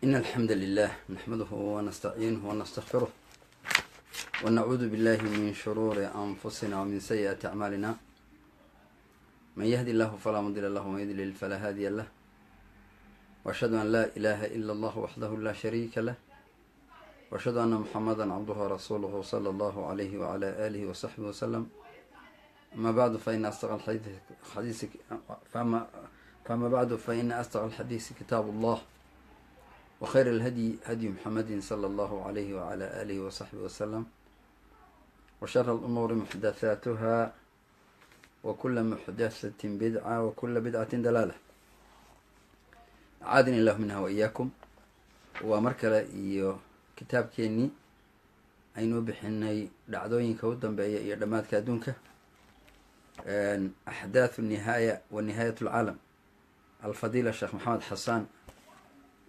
إن الحمد لله نحمده ونستعينه ونستغفره ونعوذ بالله من شرور أنفسنا ومن سيئات أعمالنا. من يهدي الله فلا مضل له ومن يضلل فلا هادي له، وأشهد أن لا إله إلا الله وحده لا شريك له، وأشهد أن محمدا عبده ورسوله صلى الله عليه وعلى آله وصحبه وسلم. أما بعد فإن أصدق الحديث كتاب الله، وخير الهدي هدي محمد صلى الله عليه وعلى آله وصحبه وسلم، وشر الأمور محدثاتها، وكل محدثة بدعة، وكل بدعة دلالة. عادني الله منها وإياكم. ومركلة إيو كتاب كيني أينو بحني dhacdooyinka u dambeeya iyo dhammaadka adduunka. أحداث النهاية ونهاية العالم، الفضيلة الشيخ محمد حسان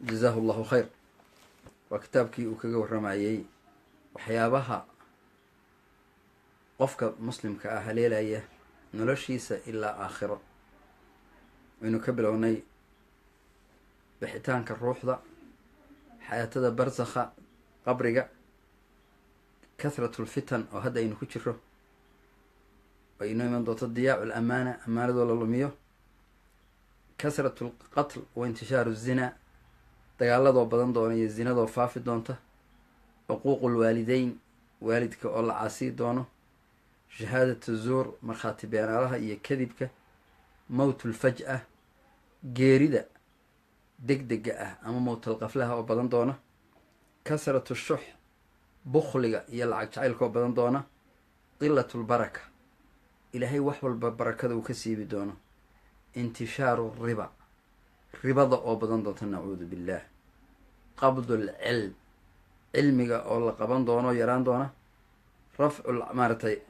جزاه الله خير. وكتابكي وكاga waramayay waxyaabaha qofka muslimka ah haleelaya noloshiisa ilaa aakhiro. waynu ka bilownay bixitaanka ruuxda, xayaatada barsakha, qabriga, kasratul fitan oo hadda aynu ku jiro, oo inoo iman doonto diyaacu lamaana, amaanadoo la lumiyo, kasratul qatl wa intishaaru zina, dagaaladoo badan doona iyo zinadoo faafi doonta, xuquuqul waalideyn, waalidka oo la caasii doono, shahaadatu zuur, markhaati beenaalaha iyo kadibka, mowtul faj-a, geerida degdega ah ama mowtal qaflaha oo badan doona, kasratu shux, bukhliga iyo lacag jacaylka oo badan doona, qilatul baraka, ilaahay wax walba barakada uu ka siibi doono, intishaaru riba, ribada oo badan doonta, nacuudu billaah, qabdul cilm, cilmiga oo la qaban doono yaraan doona, rafcul maaratay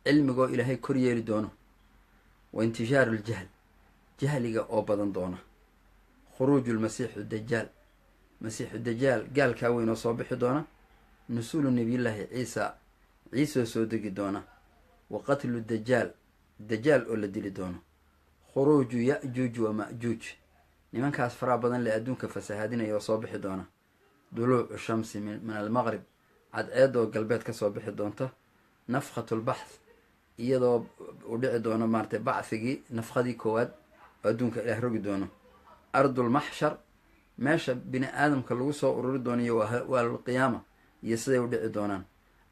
cilmigoo ilaahay kor yeeli doono, wa intishaaru ljahl, jahliga oo badan doona, khuruuju lmasiixu dajaal, masiixu dajaal gaalkaa weyn oo soo bixi doona, nusuulu nabiyullaahi ciise oo soo degi doona, wa qatlu dajaal, dajaal oo la dili doono, khuruuju ya-juuj wa ma-juuj, nimankaas faraha badan le adduunka fasahaadinaya oo soo bixi doona, duluucu shamsi min almaqrib, cadceedoo galbeed ka soo bixi doonta, nafkhatulbaxth, iyadoo u dhici doono maaratay bacthigii nafkhadii koowaad oo adduunka ilaah rogi doono, ardulmaxshar, meesha bini aadamka lagu soo ururi doonayo waa alqiyaama iyo siday u dhici doonaan,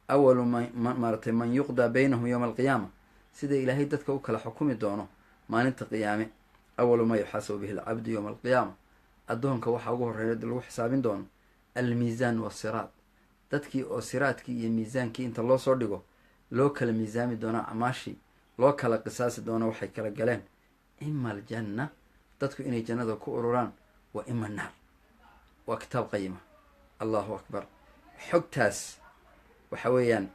awalu maaratay man yuqdaa baynahum yowma alqiyaama, sida ilaahay dadka u kala xukumi doono maalinta qiyaame, awalu maa yuxaasabu bihi alcabdu yowma alqiyaama, addoonka waxaa ugu horreeya lagu xisaabin doono almiisaan wasiraad, dadkii oo siraadkii iyo miisaankii inta loo soo dhigo loo kala miisaami doono acmaashii, loo kala qisaasi doono waxay kala galeen, ima aljanna, dadku inay jannada ku ururaan, wa ima naar. waa kitaab qayima, allahu akbar. xogtaas waxa weeyaan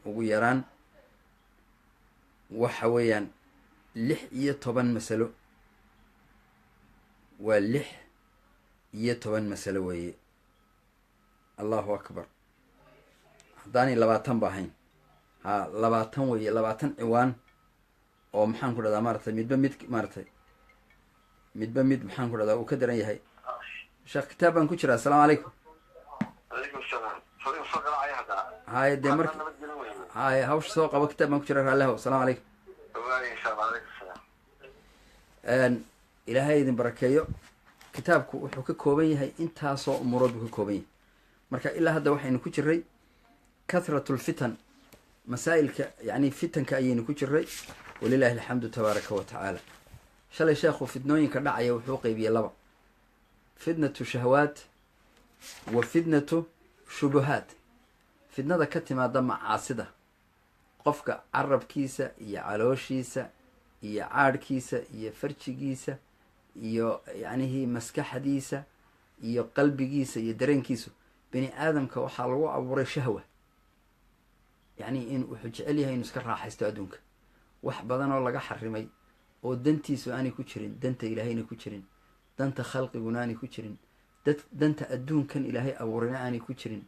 ugu yaraan waxa weeyaan 16 masalo, waa 16 masalo weeye. allahu akbar. haddaanay 20 ba ahayn, 20 weeye, 20 ciwaan oo maxaan ku dhahdaa maaratay midba mid maxaan ku dhahdaa uu ka daran yahay. sheekh kitaab baan ku jiraa. assalaamu calaykum. haye dee marka haye hawsha soo qabo, kitaab baan ku jiraa, raallihow. assalaamu calaykum. ilaahay idin barakeeyo. kitaabku wuxuu ka kooban yahay intaasoo umurood buu ka kooban yahay. marka ilaa hadda waxaynu ku jiray kathratul fitan, masaa'ilka yacni fitanka ayaynu ku jiray, walilaahi alxamdu tabaaraka wa tacaala. shalay sheekhu fitnooyinka dhacaya wuxuu qeybiyey 2: fitnatu shahawaat wa fitnatu shubuhaat, fitnada ka timaada macaasida, qofka carabkiisa iyo calooshiisa iyo caadhkiisa iyo farjigiisa iyo yacnihii maskaxdiisa iyo qalbigiisa iyo dareenkiisu. bini aadamka waxaa lagu abuuray shahwa, yacni in wuxuu jecel yahay inuu iska raaxaysto adduunka, wax badan oo laga xarimay oo dantiisu aanay ku jirin, danta ilaahayna ku jirin, danta khalqiguna aanay ku jirin, danta adduunkan ilaahay abuurayna aanay ku jirin,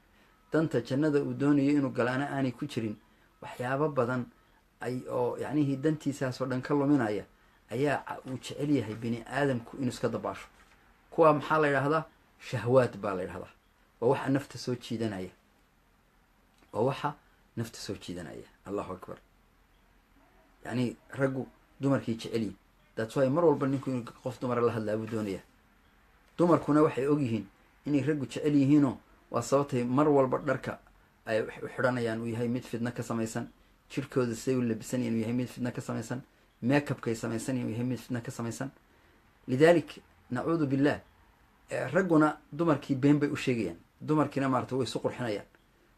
danta jannada uu doonayo inuu galaana aanay ku jirin. waxyaabo badan oo yacnihii dantiisaasoo dhan ka luminaya ayaa uu jecel yahay bini aadamku inuu iska dabaasho. kuwaa maxaa la yidhahdaa? shahwaad baa la yidhahdaa. waa waxa nafta soo jiidanaya, waa waxa nafta soo jiidanaya. allahu akbar. yacni raggu dumarkii jecelyihin, that's why mar walba ninku inuu qof dumara la hadlaa buu doonaya. dumarkuna waxay ogyihiin inay raggu jecel yihiinoo waa sababtay mar walba dharka ay u xidhanayaan uu yahay mid fidna ka samaysan, jirkooda siday u labisanayaan uu yahay mid fidna ka samaysan, meekabkay samaysanayaan uu yahay mid fidna ka samaysan. lidaalik nacuudu billah, ragguna dumarkii been bay u sheegayaan, dumarkiina maarata way isu qurxinayaan.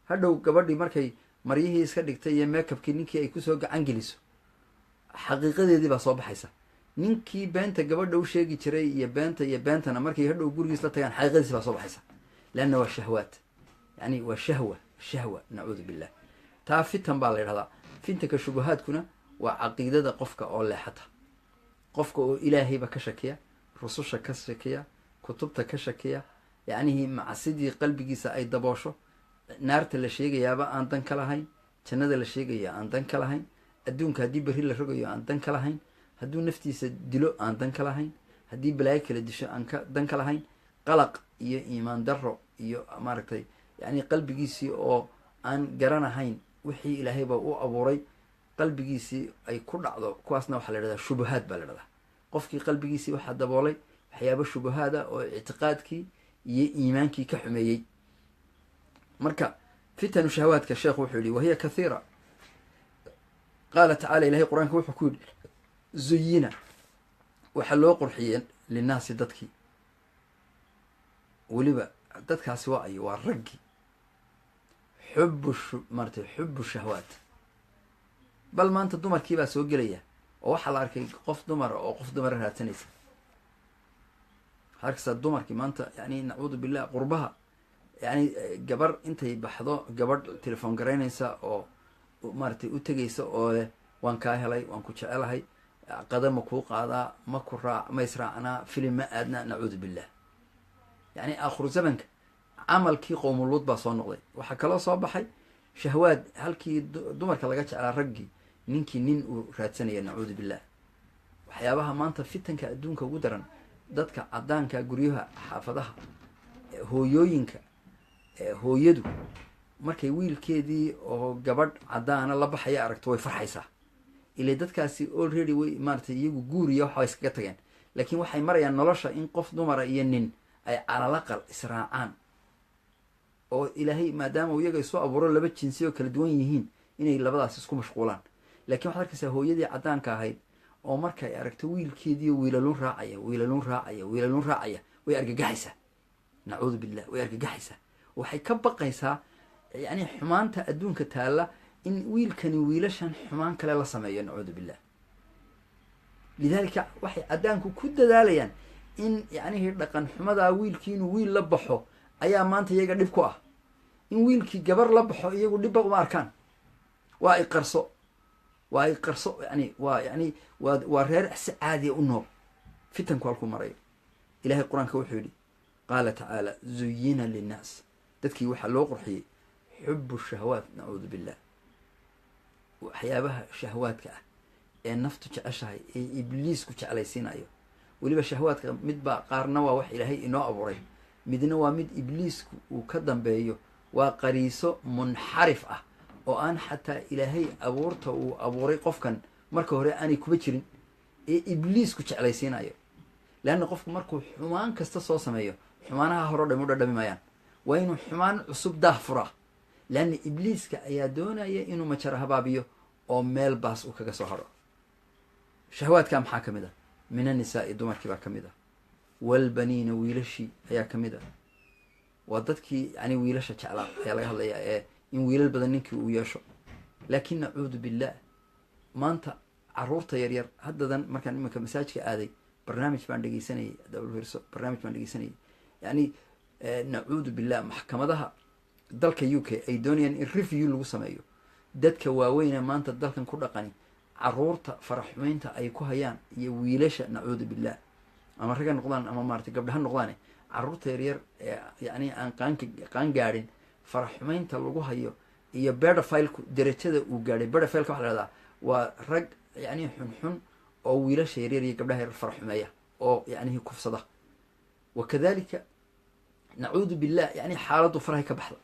hadhow gabadhii markay maryihii iska dhigtay iyo meekabkii ninkii ay kusoo gacan geliso, xaqiiqadeedii baa soo baxaysa. ninkii beenta gabadha u sheegi jiray iyo beentana markay hadhow gurigiis la tagaan xaqiiqadiisi baa soo baxaysa. leanna waa shahwaad, yani waa shahwa nacuudu billah. taa fitan baa la yidhahdaa. fitanka shubahaadkuna waa caqiidada qofka oo leexata, qofka oo ilaahayba ka shakiya, rususha ka shakiya, kutubta ka shakiya, yacnihii macasidii qalbigiisa ay daboosho. naarta la sheegayaaba aan dan ka lahayn, jannada la sheegaya aan dan ka lahayn, adduunka haddii berri la rogayo aan dan ka lahayn, hadduu naftiisa dilo aan dan ka lahayn, haddii balaayo kala disho aan dan ka lahayn. qalaq iyo iimaan darro iyo maaragtay yacni qalbigiisii oo aan garanahayn wixii ilaahayba u abuuray, qalbigiisii ay ku dhacdo. kuwaasna waxaa la yidhahdaa shubahaad baa la yidhahdaa. qofkii qalbigiisii waxaa daboolay waxyaaba shubahaad ah oo ictiqaadkii iyo iimaankii ka xumeeyey. marka fitanu shahawaadka sheekhu wuxuu yihi wahiya kathiira. qaala tacaala, ilahay qur-aanka wuxuu ku yidhi zuyina, waxaa loo qurxiyey linnaasi dadkii. weliba dadkaasi waa ayo, waa raggii. maarata xubu shahawaat. bal maanta dumarkii baa soo gelaya oo waxaa la arkay qof dumara oo qof dumara raadsanaysa. waxaa arkaysaa dumarkii maanta yani nacuudu billah qurbaha, yani gabar intay baxdo gabadh telefoon garaynaysa oo maaratay u tegaysa oo leh waan kaa helay, waan ku jecelahay, qada ma kuu qaadaa, ma israacnaa, filim ma aadnaa. nacuudu billah. yani aakhiru zamanka camalkii qowmuluud baa soo noqday. waxaa kaloo soo baxay shahwaad. halkii dumarka laga jeclaa raggii, ninkii nin uu raadsanaya. nacuudu billah. waxyaabaha maanta fitanka adduunka ugu daran, dadka caddaanka guryaha xaafadaha, hooyooyinka, hooyadu markay wiilkeedii oo gabadh caddaana la baxaya aragto way farxaysaa. ila dadkaasi already way maaratay iyagu guuriya waxa iskaga tageen, laakiin waxay marayaan nolosha in qof dumara iyo nin ay calalaqal israacaan. oo ilaahay maadaama uu iyaga isu abuuro laba jinsi oo kala duwan yihiin, inay labadaas isku mashquulaan. laakiin waxaad arkaysaa hooyadii caddaanka ahayd oo markay aragto wiilkeediiyo wiilalun raacaya way argagaxaysaa. nacuudu billah, way argagaxaysaa. waxay ka baqaysaa yani xumaanta adduunka taalla in wiilkani wiilashan xumaan kale la sameeyo. nacuudu billah. lidaalika waxay caddaanku ku dadaalayaan in yacnihii dhaqan xumadaa wiilkii inuu wiil la baxo ayaa maanta iyaga dhib ku ah. in wiilkii gabar la baxo iyagu dhibba uma arkaan. waa ay qarso yani waa reer si caadiya u nool. fitanku halkuu marayo. ilahay qur-aanka wuxuu yidhi qaala tacaala zuyina linnaas, dadkii waxaa loo qurxiyey xubu shahawaat. nacuudu billah. waxyaabaha shahwaadka ah ee naftu jeceshahay ee ibliisku jeclaysiinayo. weliba shahwaadka midbaa qaarna waa wax ilaahay inoo abuuray, midna waa mid ibliisku uu ka dambeeyo. waa qariiso munxarif ah oo aan xataa ilaahay abuurta uu abuuray qofkan marka hore aanay kuba jirin, ee ibliisku jeclaysiinayo. leanna qofku markuu xumaan kasta soo sameeyo, xumaanaha hore o dham u dhadhami maayaan. waa inuu xumaan cusub daah furaa. leanna ibliiska ayaa doonaya inuu majara habaabiyo oo meel baas uu kaga soo haro. shahwaadka maxaa ka mid ah? min annisaa'i, dumarkii baa ka mid ah. waalbaniina, wiilashii ayaa ka mid ah. waa dadkii yani wiilasha jeclaa ayaa laga hadlayaa, ee in wiilal badan ninkii uu yeesho. laakiin nacuudu billah, maanta caruurta yaryar haddadan markaan iminka masaajka aaday, barnaamij baan dhegeysanayay, barnaamij baan dhegeysanayay. yani nacuudu billah, maxkamadaha dalka u k ay doonayaan in review lagu sameeyo dadka waaweyne maanta dalkan ku dhaqani caruurta faraxumeynta ay ku hayaan iyo wiilasha. nacuudu billah. ama ragga noqdaan ama maarata gabdhaha noqdaane, caruurta yaryar ee yani aan qaan gaadhin faraxumeynta lagu hayo iyo bedafilku derajada uu gaadhay. bedafilka waxa la hahdaa waa rag yani xunxun oo wiilasha yaryar iyo gabdhaha yaryar faraxumeeya oo yacnihii kufsada wakadalika nacuudu billah yani xaaladdu farahay ka baxda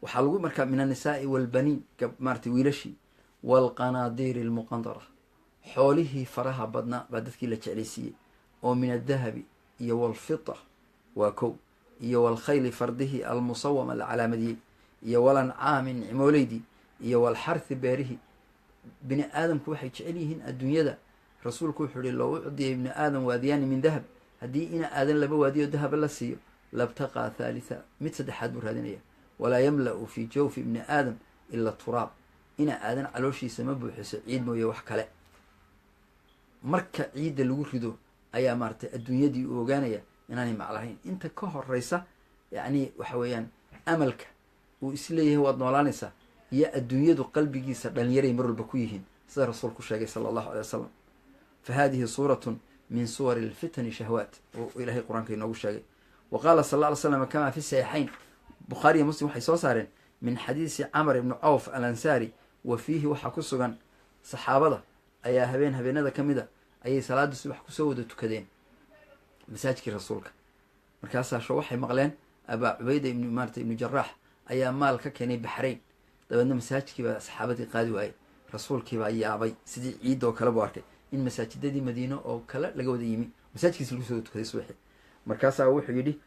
waxaa lagu markaa min annisaa'i waalbaniin maaratay wiilashii waalqanaadiiri almuqandara xoolihii faraha badnaa baa dadkii la jeclaysiiyey oo min addahabi iyo waalfida waa kow iyo waalkhayli fardihii almusawama la calaamadiyey iyo walancaami nicmooleydii iyo waalxarthi beerihii bini aadamku waxay jecel yihiin adduunyada rasuulku wuxuu ihi loo ucdiya ibni aadam waadiyaani min dahab haddii ina aadan laba waadiyo dahaba la siiyo labtaqaa thalitha mid saddexaad buu raadinaya walaa yamla-u fii jawfi ibni aadam ila turaab ina aadan calooshiisa ma buuxiso ciid mooye wax kale marka ciidda lagu rido ayaa maaratay adduunyadii u ogaanaya inaanay maclahayn inta ka horeysa yacni waxa weeyaan amalka uu isleeyahay waad noolaanaysaa iyo adduunyadu qalbigiisa dhalinyaray mar walba ku yihiin sida rasuulku sheegay sala allahu alay wasalam fa hadihi suuratun min suwari alfitani shahwaat oo ilaahay qur-aanka inoogu sheegay wa qaala sal alla alay slam kamaa fi saxiixayn bukhaariya muslim waxay soo saareen min xadiisi camr ibni cawf al ansaari wa fiihi waxaa ku sugan saxaabada ayaa habeenada ka mid a ayay salaadii subax kusoo wada tukadeen masaajkii rasuulka markaasaasho waxay maqleen abaa cubayda ibnu jaraax ayaa maal ka keenay baxrayn dabeedna masaajidkiibaa saxaabadii qaadi waayey rasuulkiibaa yaabay sidii ciidoo kale buu arkay in masaajidadii madiino oo kale laga wada yimi masaajidkiisi lagu soo tukaday subaxi markaasaa wuxuu yidhi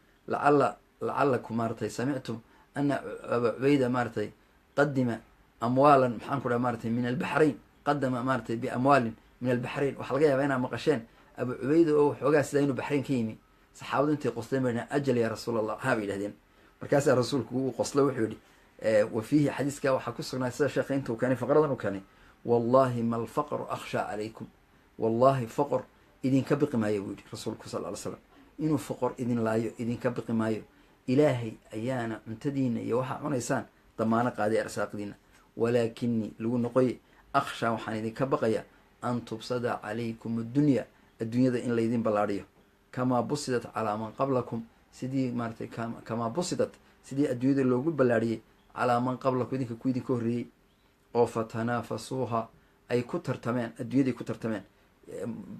lacalakum maaratay samictum ana abaa cubayda maaratay qadima amwaalan maxaan ku dhaha maaratay min albaxrayn qadama maaratay biamwaalin min albaxrayn waxaa laga yaabaa inaad maqasheen abuu cubayda oo waxoogaa sidaa inuu baxrayn ka yimi saxaabadu intay qosleen ba ajal yaa rasuul allah haabay yidhahdeen markaasaa rasuulku uu qoslo wuxuu yihi wa fiihi xadiiskaa waxaa ku sugnaa sida sheekha intuu keenay faqradan u keenay wallahi ma alfaqru akhshaa calaykum wallahi foqor idinka biqi maayo buu yihi rasuulku sal ly slam inuu foqor idin laayo idinka biqi maayo ilaahay ayaana cuntadiina iyo waxaa cunaysaan damaano qaaday arsaaqdiina walaakinii lagu noqoye akhshaa waxaan idinka baqaya an tubsada calaykum addunya adduunyada in laydin ballaadhiyo kamaa busidat calaa man qablakum sidii maaratay kamaa busidat sidii adduunyada loogu ballaadhiyey calaa man qablakum idinka ku idinka horreeyey oo fatanaafasuuha ay ku tartameen adduunyaday ku tartameen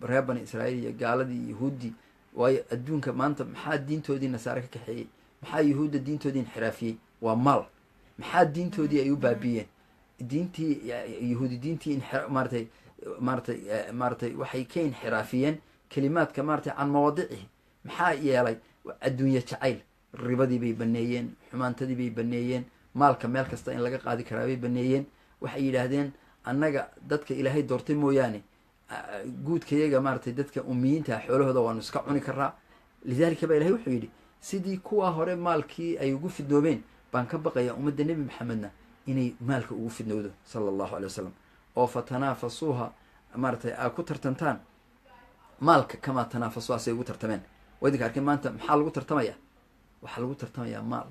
reer bani israa'iil iyo gaaladii yahuuddii waayo adduunka maanta maxaa diintoodii nasaare ka kaxeeyey maxaa yahuudda diintoodii inxiraafiyey waa maal maxaa diintoodii ay u baabiiyeen diintii yahuudi diintii maaratay waxay ka inxiraafiyeen kelimaadka maaratay can mawaadicihi maxaa yeelay adduunye jacayl ribadii bay baneeyeen xumaantadii bay baneeyeen maalka meel kasta in laga qaadi karaa bay baneeyeen waxay yidhaahdeen annaga dadka ilaahay doortay mooyaane guudkayaga maaratay dadka umiyiinta xoolahooda waanu iska cuni karaa lidaalika baa ilahay wuxuu yidhi sidii kuwaa hore maalkii ay ugu fidnoobeen baan ka baqayaa ummadda nebi maxamedna inay maalka ugu fidnowdo sala allahu alay wasalam oo fa tanaafasuuha maaratay aa ku tartantaan maalka kamaa tanaafasuuha say ugu tartameen waa idinka arkeen maanta maxaa lagu tartamaya waxaa lagu tartamayaa maal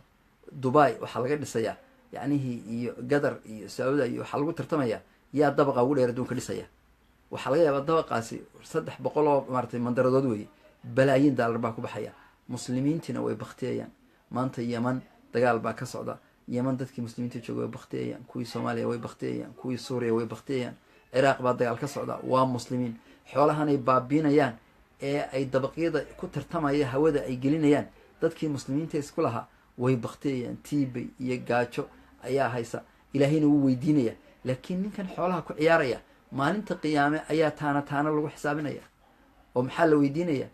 dubai waxaa laga dhisayaa yacnihii iyo gadar iyo sauda iyo waxaa lagu tartamayaa yaa dabaqa ugu dheer adduunka dhisaya waxaa laga yaabaa dabaqaasi 300 oo maaratay mandaradood weye balaayin daalar baa ku baxaya muslimiintiina way baktiyayaan maanta yeman dagaal baa ka socda yeman dadkii muslimiinta jooga way baktiyayaan kuwii soomaaliya way baktiyayaan kuwii suuriya way baktiyayaan ciraaq baa dagaal ka socda waa muslimiin xoolahanay baabiinayaan ee ay dabaqyada ku tartamaya hawada ay gelinayaan dadkii muslimiinta isku lahaa way baktiyayaan tiibay iyo gaajo ayaa haysa ilaahayna wuu weydiinaya laakiin ninkan xoolaha ku ciyaaraya maalinta qiyaame ayaa taana lagu xisaabinaya oo maxaa la weydiinaya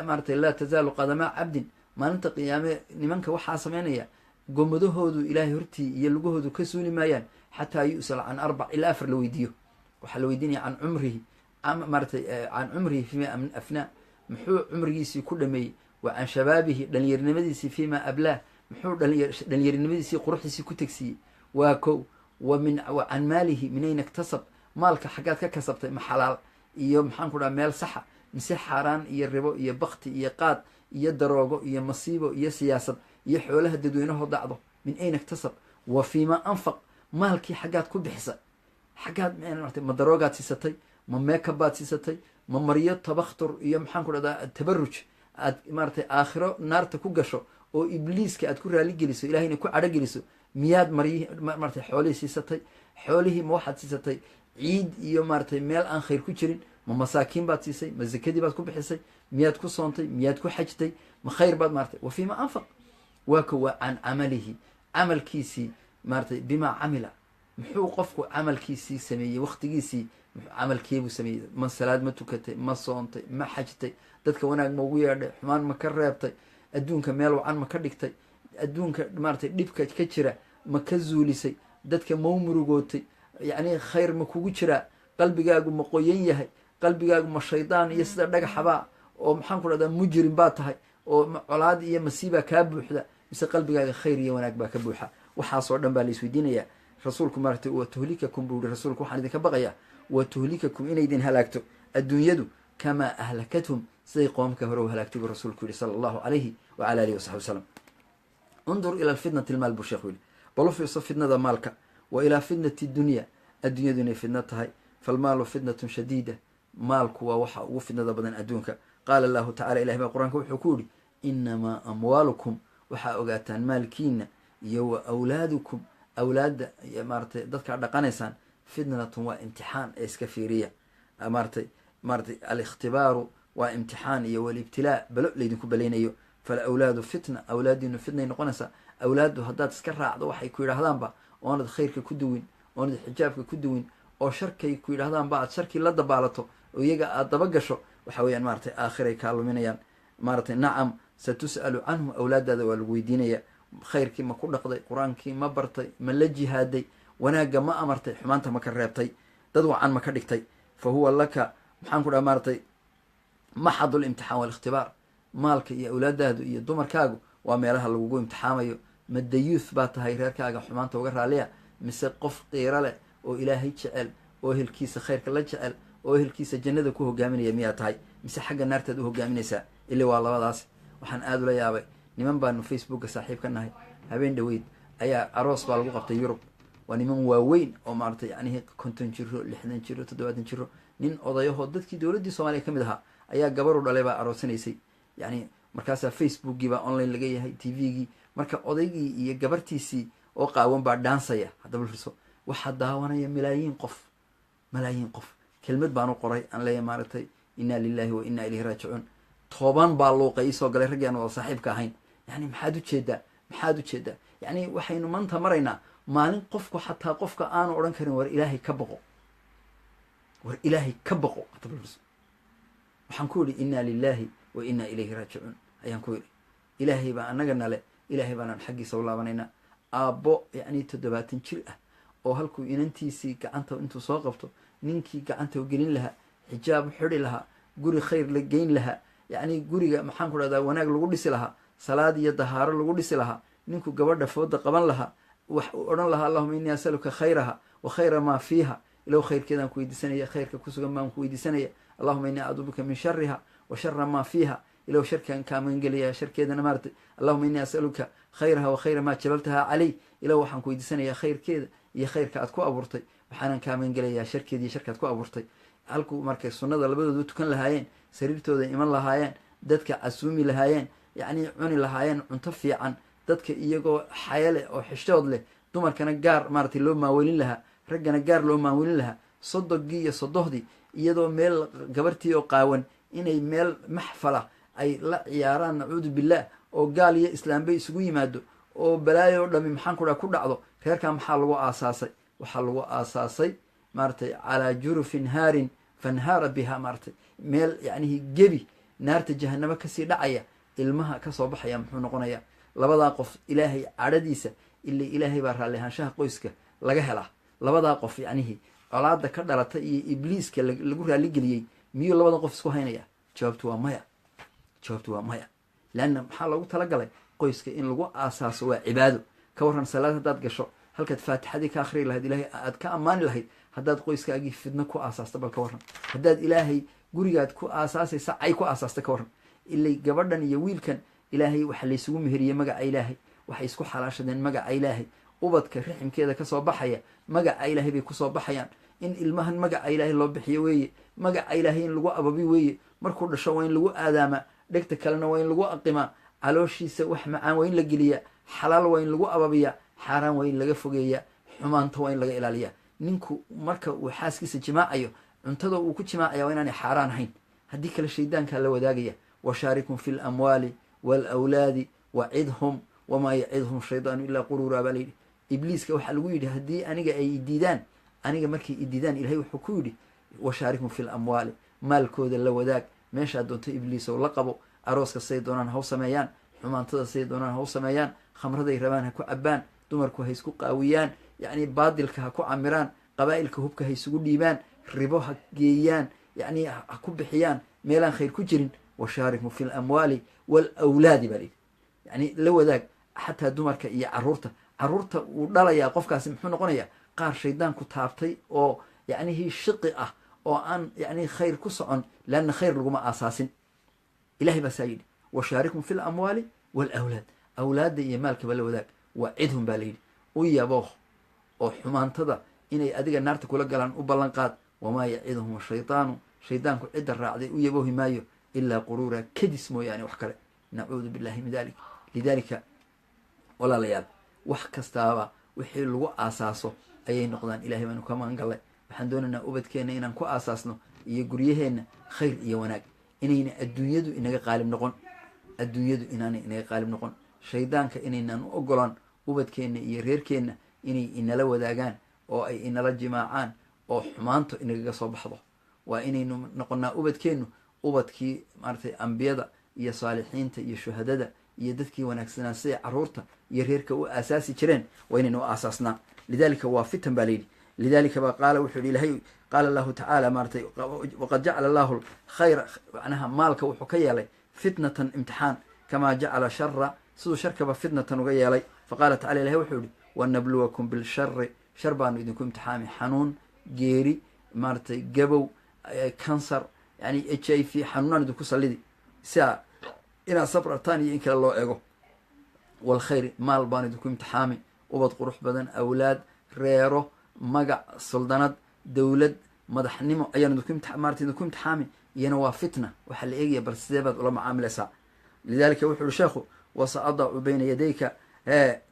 maaratay laa tazaalu qadamaa cabdin maalinta qiyaame nimanka waxaa sameynaya gomadahoodu ilaahay hortii iyo lugahoodu ka suuli maayaan xataa yu'sal can 4 ilaa 4 la weydiiyo waxaa la weydiinaya can cumrihi maaratay can cumrihi fima afnaa muxuu cumrigiisii ku dhameeyey wa can shabaabihi dhalinyarinimadiisii fima ablaah muxuu dhalinyarinimadiisii quruxdiisii ku tegsiiyey waa kow wa can maalihi min ayna iktasab maalka xaggaad ka kasabtay ma xalaal iyo maxaan ku dhaha meel saxa mise xaaraan iyo ribo iyo bakti iyo qaad iyo daroogo iyo masiibo iyo siyaasad iyo xoolaha dadweynaho dacdo min ayna iktasab wa fiima anfaq maalkii xaggaad ku bixisa xaggaad ma daroogaad siisatay ma meekabaad siisatay ma maryo tabakhtur iyo maxaan ku dhahdaa tabaruj aad maaratay aakhiro naarta ku gasho oo ibliiska aad ku raali geliso ilahayna ku cadho geliso miyaad maaratay xoolihii siisatay xoolihii ma waxaad siisatay ciid iyo maaratay meel aan khayr ku jirin ma masaakiin baad siisay, ma zakadii baad ku bixisay, miyaad ku soontay, miyaad ku xajtay, ma khayr baad maaratay wa fiima anfaq waa ka waa can camalihi camalkiisii maaratay bimaa camila muxuu qofku camalkiisii sameeyey waqtigiisii camalkeebuu sameeyey ma salaad ma tukatay ma soontay ma xajtay dadka wanaag ma ugu yeedhay xumaan ma ka reebtay adduunka meel wacan ma ka dhigtay adduunka maaratay dhibka ka jira ma ka zuulisay dadka mau murugootay yacni khayr ma kugu jiraa qalbigaagu ma qoyan yahay qalbigaagu ma shaydaan iyo sida dhagaxabaa oo maxaan ku dhahdaa mujrim baa tahay oo colaad iyo masiibaa kaa buuxda mise qalbigaaga khayr iyo wanaag baa ka buuxa waxaasoo dhan baa la isweydiinayaa rasuulku maaratay wa tuhlikakum buu yihi rasuulku waxaan idinka baqayaa wa tuhlikakum inaydin halaagto adduunyadu kamaa ahlakathum siday qoomka hore u halaagtay buu rasuulku yihi sala allahu calayhi wacala alihi wasaxbi wasalam undur ila alfitnati ilmaal buu sheekhu yihi bal u fiirso fitnada maalka wa ilaa fitnati dunya adduunyadu inay fidno tahay falmaalu fitnatun shadiida maalku waa waxa ugu fidnada badan adduunka qaala allahu tacala ilahi baa qur-aanka wuxuu ku yihi inamaa amwaalukum waxaa ogaataan maalkiina iyo wa awlaadukum awlaadda maaratay dadkaa dhaqanaysaan fitnatun waa imtixaan ee iska fiiriya maaratay alikhtibaaru waa imtixaan iyo walibtilaa balo laydinku balaynayo fala awlaadu fitna awlaadiinu fitnay noqonaysaa awlaaddu haddaad iska raacdo waxay ku yidhaahdaanba oonad khayrka ku duwin oonad xijaabka ku duwin oo sharkay ku yidhahdaanba aad sharkii la dabaalato oo iyaga aad daba gasho waxa weeyaan maaratay aakhiray kaa luminayaan maaratay nacam satus'alu canhu awlaadaada waa lagu weydiinaya khayrkii ma ku dhaqday qur-aankii ma bartay ma la jihaaday wanaagga ma amartay xumaanta ma ka reebtay dad wacan ma ka dhigtay fa huwa laka maxaan ku dhaha maaratay maxadu limtixaan waalikhtibaar maalka iyo awlaadaadu iyo dumarkaagu waa meelaha lagugu imtixaamayo ma dayuuth baa tahay reerkaaga xumaanta uga raaliya mise qof qiiro leh oo ilaahay jecel oo ehelkiisa khayrka la jecel oo ehelkiisa jannada ku hogaaminaya miyaa tahay mise xagga naartaad u hogaaminaysaa ili waa labadaas waxaan aada ula yaabay niman baanu facebooka saaxiib ka nahay habeen dhaweyd ayaa aroos baa lagu qabtay yurub waa niman waaweyn oo maaratay yacnihi 50 jiro 60 jiro 70 jiro nin odayahoo dadkii dowladdii soomaaliya ka mid ahaa ayaa gabaru dhalay baa aroosanaysay yacni markaasaa facebookgii baa online laga yahay tvgii marka odaygii iyo gabartiisii oo qaawan baa dhaansaya haddaba fiirso waxaa daawanaya malaayiin qof kelmad baan u qoray aan leeyahay maaratay inna lilahi wa inna ilayhi raajicuun 10 baa luuqa iisoo galay raggii aan wada saaxiibka ahayn yani maxaad ujeedaa yani waxaynu maanta maraynaa maalin qofku xataa qofka aanu odhan karin war ilaahay ka baqo haddaba fiirso waxaan ku yidhi inna lilahi wa inna ilayhi raajicuun ayaan ku yidhi ilaahay baa anaga nale ilaahay baanaan xaggiisa u laabanaynaa aabbo yacni 70 jir ah oo halkuu inantiisii gacanta intuu soo qabto ninkii gacanta u gelin lahaa xijaab xidhi lahaa guri khayr la geyn lahaa yacni guriga maxaan ku dhahdaa wanaag lagu dhisi lahaa salaad iyo dahaaro lagu dhisi lahaa ninku gabadha fooda qaban lahaa wax uu odhan lahaa allahuma innii asaluka khayraha wa khayra maa fiiha ilow khayrkeedaan ku weydiisanaya khayrka ku sugan baan ku weydiisanaya allahuma innii acuudu bika min shariha wa shara maa fiiha ilow sharkaan kaa magangelaya sharkeedana maaratay allahuma innii asaluka khayraha wa khayra maa jabaltaha calay ilow waxaan ku weydiisanayaa khayrkeeda iyo khayrka aad ku abuurtay waxaanan kaa magangelayaa sharkeeda iyo sharka aad ku abuurtay halkuu markay sunnada labadoodu tukan lahaayeen sariirtooda iman lahaayeen dadka casuumi lahaayeen yacni cuni lahaayeen cunto fiican dadka iyagoo xaya leh oo xishood leh dumarkana gaar maaratay loo maawelin lahaa raggana gaar loo maawelin lahaa sodogii iyo sodohdii iyadoo meel gabartii oo qaawan inay meel maxfala ay la ciyaaraan nacuudu billaah oo gaal iyo islaambay isugu yimaado oo balaayo o dhami maxaan ku dhaha ku dhacdo reerkaa maxaa lagu aasaasay waxaa lagu aasaasay maaratay calaa jurufin haarin fanhaara biha maaratay meel yacnihi gebi naarta jahanamo kasii dhacaya ilmaha kasoo baxaya muxuu noqonayaa labadaa qof ilaahay cadhadiisa ila ilaahay baa raalli ahaanshaha qoyska laga helaa labadaa qof yacnihi colaada ka dhalata iyo ibliiska lagu raaligeliyey miyuu labadan qof isku haynaya jawaabtu waa maya leanna maxaa loogu talagalay qoyska in lagu aasaaso waa cibaado ka warran salaad haddaad gasho halkaad faatixadii ka akhriyi lahayd ilaahay aad ka ammaani lahayd haddaad qoyskaagii fidno ku aasaasta bal ka warran haddaad ilaahay gurigaad ku aasaasaysa cay ku aasaasta ka warran ilay gabadhan iyo wiilkan ilaahay waxa laysugu meheriyey magaca ilaahay waxay isku xalaashadeen magaca ilaahay ubadka riximkeeda kasoo baxaya magaca ilaahay bay kusoo baxayaan in ilmahan magaca ilaahay loo bixiyo weeye magaca ilaahay in lagu ababi weeye markuu dhasho waa in lagu aadaamaa dhegta kalena waa in lagu aqimaa calooshiisa wax macaan waa in la geliyaa xalaal waa in lagu ababiyaa xaaraan waa in laga fogeeyaa xumaanta waa in laga ilaaliyaa ninku marka uu xaaskiisa jimaacayo cuntada uu ku jimaacaya waa inaanay xaaraan ahayn, haddii kale shaydaankaa la wadaagaya. washaarikum fi lamwaali waalawlaadi wacidhum wamaa yacidhum shaydaanu ilaa quruuraa baa layidhi. ibliiska waxaa lagu yidhi haddii aniga ay idiidaan, aniga markay idiidaan ilahay wuxuu ku yidhi washaarikum fi lamwaali, maalkooda la wadaag, meeshaa doonto ibliisow la qabo, arooska say doonaan ha u sameeyaan, xumaantada say doonaan ha u sameeyaan, khamraday rabaan ha ku cabbaan, dumarku ha isku qaawiyaan, yacni baadilka ha ku camiraan, qabaa'ilka hubka ha isugu dhiibaan, ribo ha geeyaan, yacni ha ku bixiyaan meelaan khayr ku jirin. washaarikum fi lamwaali waalawlaadi baa layidhi, yacni la wadaag xataa dumarka iyo carruurta uu dhalayaa qofkaasi muxuu noqonayaa qaar shaydaanku taabtay oo yacnihii shiqi ah oo aan yacni khayr ku socon, leanna khayr laguma aasaasin. ilahay baa saa yidhi washaarikum fi lamwaali waalawlaad, awlaadda iyo maalkaba la wadaag. wacidhum baa layidhi, u yabooh oo xumaantada inay adiga naarta kula galaan u ballan qaad. wamaa yacidhum ashaydaanu, shaydaanku cidda raacday u yaboohi maayo ilaa quruura, kadis mooyaane wax kale. nacuudu billahi min dalik. lidaalika walaalayaal, wax kastaaba wixii lagu aasaaso ayay noqdaan. ilahay baanu ka magan gallay. waxaan doonaynaa ubadkeenna inaan ku aasaasno iyo guryaheenna khayr iyo wanaag, inayna adduunyadu inaga qaalib noqon, adduunyadu inaanay inaga qaalib noqon, shaydaanka inaynaan u ogolaan ubadkeenna iyo reerkeenna inay inala wadaagaan oo ay inala jimaacaan oo xumaanto inagaga soo baxdo. waa inaynu noqonnaa ubadkeennu ubadkii maaratay ambiyada iyo saalixiinta iyo shuhadada iyo dadkii wanaagsanaa siday carruurta iyo reerka u aasaasi jireen, waa inaynu u aasaasnaa. lidaalika waa fitan baa layidhi. lidaalika baa qaala wuxuu yihi ilahay, qaala allahu tacaala maaratay waqad jacala allahu khayra, macnaha maalka wuxuu ka yeelay fitnatan imtixaan, kamaa jacala shara, siduu sharkaba fitnatan uga yeelay. faqaala tacala ilahay wuxuu yihi wanabluwakum bilshari, shar baanu idinku imtixaami, xanuun, geeri, maaratay gabow, kansar, yani h i v, xanuunaan idinku sallidi sia inaad sabrartaan iyo in kale loo ego. walkhayr, maal baanu idinku imtixaami, ubad qurux badan, awlaad, reero, magac, suldanad, dowlad, madaxnimo ayaan maarata idinku imtixaami. iyana waa fitna, waxaa la eegaya bal sidee baad ula macaamilaysaa. lidaalika wuxu uhi sheekhu wasa adacu bayna yadayka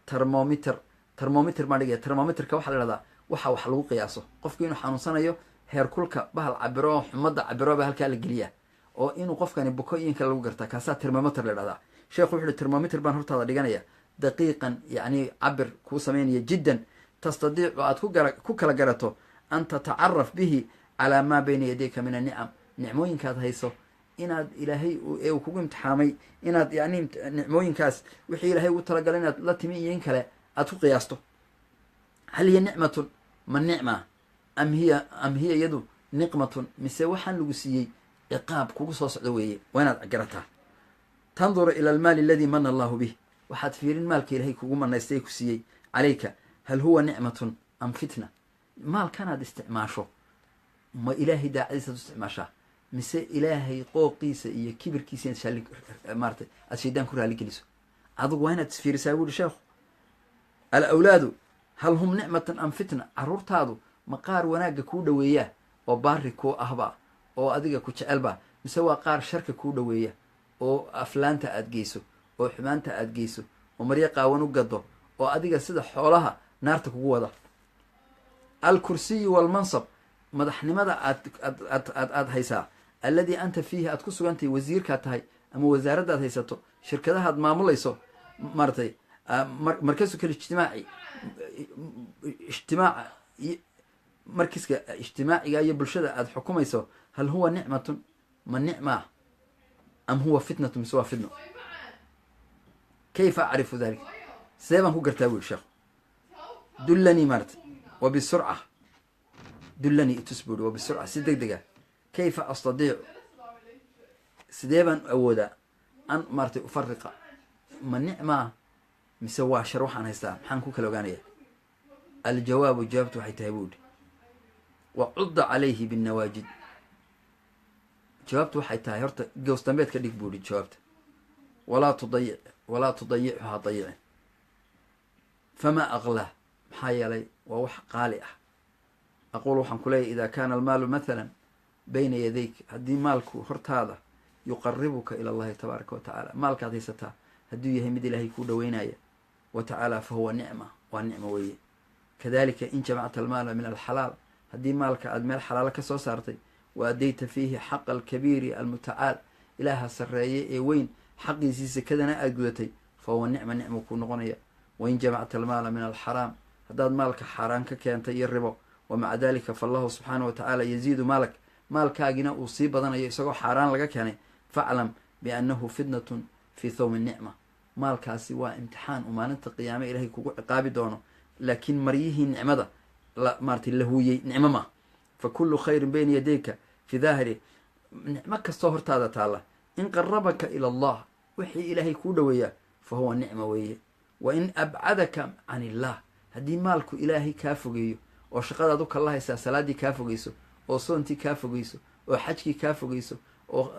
termometer baan dhigaya. termometerka waxaa la ihahdaa waxa wax lagu qiyaaso, qofku inuu xanuunsanayo heerkulka bahal cabiro oo xumadda cabiro baa halkaa la geliyaa, oo inuu qofkani buko iyo in kale lagu gartaa, kaasaa termometer la idhahdaa. sheekhu wuxu uhi termometer baan hortaada dhiganaya, daqiiqan yacni cabir kuu samaynaya jiddan, tastadiicu aad ku kala garato an tatacaraf bihi calaa maa bayna yadayka min annicam, nicmooyinkaad hayso inaad ilaahay uu kugu imtixaamay inaad yani nicmooyinkaas wixii ilaahay ugu talagalay inaad la timi iyo in kale aad ku qiyaasto. hal hiya nicmatun, ma nicma am hiya iyadu niqmatun, mise waxaan lagu siiyey ciqaab kugu soo socdo weeye, waa inaad garataa. tanduru ila almaali aladii mana allahu bih, waxaad fiirin maalka ilaahay kugu manaystay ku siiyey calayka, hal huwa nicmatun am fitna, maalkanaad isticmaasho ma ilaahay daacadiisaad u isticmaashaa, mise ilaahay qooqiisa iyo kibirkiisa maaratay aad shaydaan ku raali geliso. adigu waa inaad isfiirisaa bu uhi sheekhu. alawlaadu hal hum nicmatan am fitna, carruurtaadu ma qaar wanaagga kuu dhoweeyaa oo baari kuu ahba oo adiga ku jecelba, mise waa qaar sharka kuu dhoweeya oo aflaanta aad geyso oo xumaanta aad geyso oo maryo qaawan u gado oo adiga sida xoolaha naarta kugu wada. alkursiyu walmansab, madaxnimada aad haysaa, alladii anta fiihi aad ku sugantahay, wasiirkaad tahay ama wasaaraddaad haysato, shirkadahaad maamulayso, maaratay markasukal ijtimaaca markiska ijtimaaciga iyo bulshada aad xukumayso, hal huwa nicmatun, ma nicmaa am huwa fitnatu, mise waa fitno. kayfa acrifu dalik, sidee baan ku gartaa bui sheekhu. dullanii maarata wabisurca, dullanii itus buuri wabisurca, si deg dega. kayfa astadiicu, sidee baan awoodaa an maaratay ufariqa, ma nicmaa mise waa shar waxaan haystaa, maxaan ku kala ogaanaya. aljawaabu, jawaabtu waxay tahay buuhi wacudda calayhi binnawaajid, jawaabtu waxay tahay horta gows dambeed ka dhig buuhi jawaabta. walaa tudayichu ha dayicin. famaa aqlah, maxaa yeelay waa wax qaali ah. aqul waxaan ku leeyahy idaa kaana almaalu mathalan bayna yadayk, haddii maalku hortaada yuqaribuka ila allahi tabaaraka wa tacaala, maalkaad haysataa hadduu yahay mid ilaahay kuu dhoweynaya wa tacaala fa huwa nicma, waa nicmo weeye. kadalika in jamacta almaala min alxalaal, haddii maalka aad meel xalaalo ka soo saartay wa addayta fiihi xaqa alkabiiri almutacaal ilaaha sarreeye ee weyn xaqiisii sakadana aada gudatay fa huwa nicma kuu noqonaya wain jamacta almaala min alxaraam haddaad maalka xaaraan ka keentay iyo ribo wa maca dalika faallahu subxaana wa tacaala yaziidu maalak maalkaagina uu sii badanayo isagoo xaaraan laga keenay faclam biannahu fitnatun fii thawmi nicma maalkaasi waa imtixaan uu maalinta qiyaame ilaahay kugu ciqaabi doono laakiin maryihii nicmada maaratay la huuyey nicmo maa fa kullu khayrin bayna yadayka fi daahiri nicmo kastoo hortaada taalla in qarabaka ila allah wixii ilaahay kuu dhoweeyaa fa huwa nicma weeye wa in abcadaka can illah haddii maalku ilaahay kaa fogeeyo oo shaqadaad u kala haysaa salaaddii kaa fogeyso oo soontii kaa fogeyso oo xajkii kaa fogeyso oo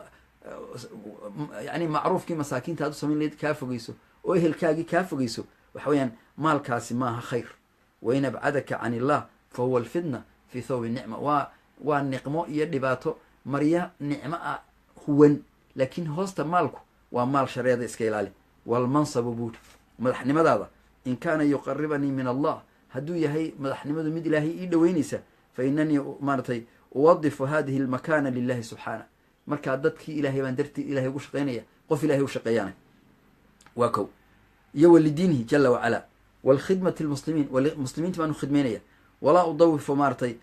yani macruufkii masaakiinta aad u samayn lahayd kaa fogeyso oo ehelkaagii kaa fogeyso waxa weeyaan maalkaasi maaha khayr wain abcadaka can illah fa huwa alfitna fii thawbi nicma waa niqmo iyo dhibaato marya nicmo ah huwan laakiin hoosta maalku waa maal shareeda iska ilaali walmansabu buuri madaxnimadaada in kaana yuqaribanii min allah hadduu yahay madaxnimadu mid ilaahay ii dhoweynaysa fa inanii maaratay uwadifu hadihi almakana lilahi subxaana markaa dadkii ilaahay baan dartii ilahay ugu shaqaynaya qof ilahay u shaqeeyaana waa kow iyo walidiinihi jala wacala walkhidmati lmuslimiin muslimiinta baan u khidmaynaya walaa udawifu maaratay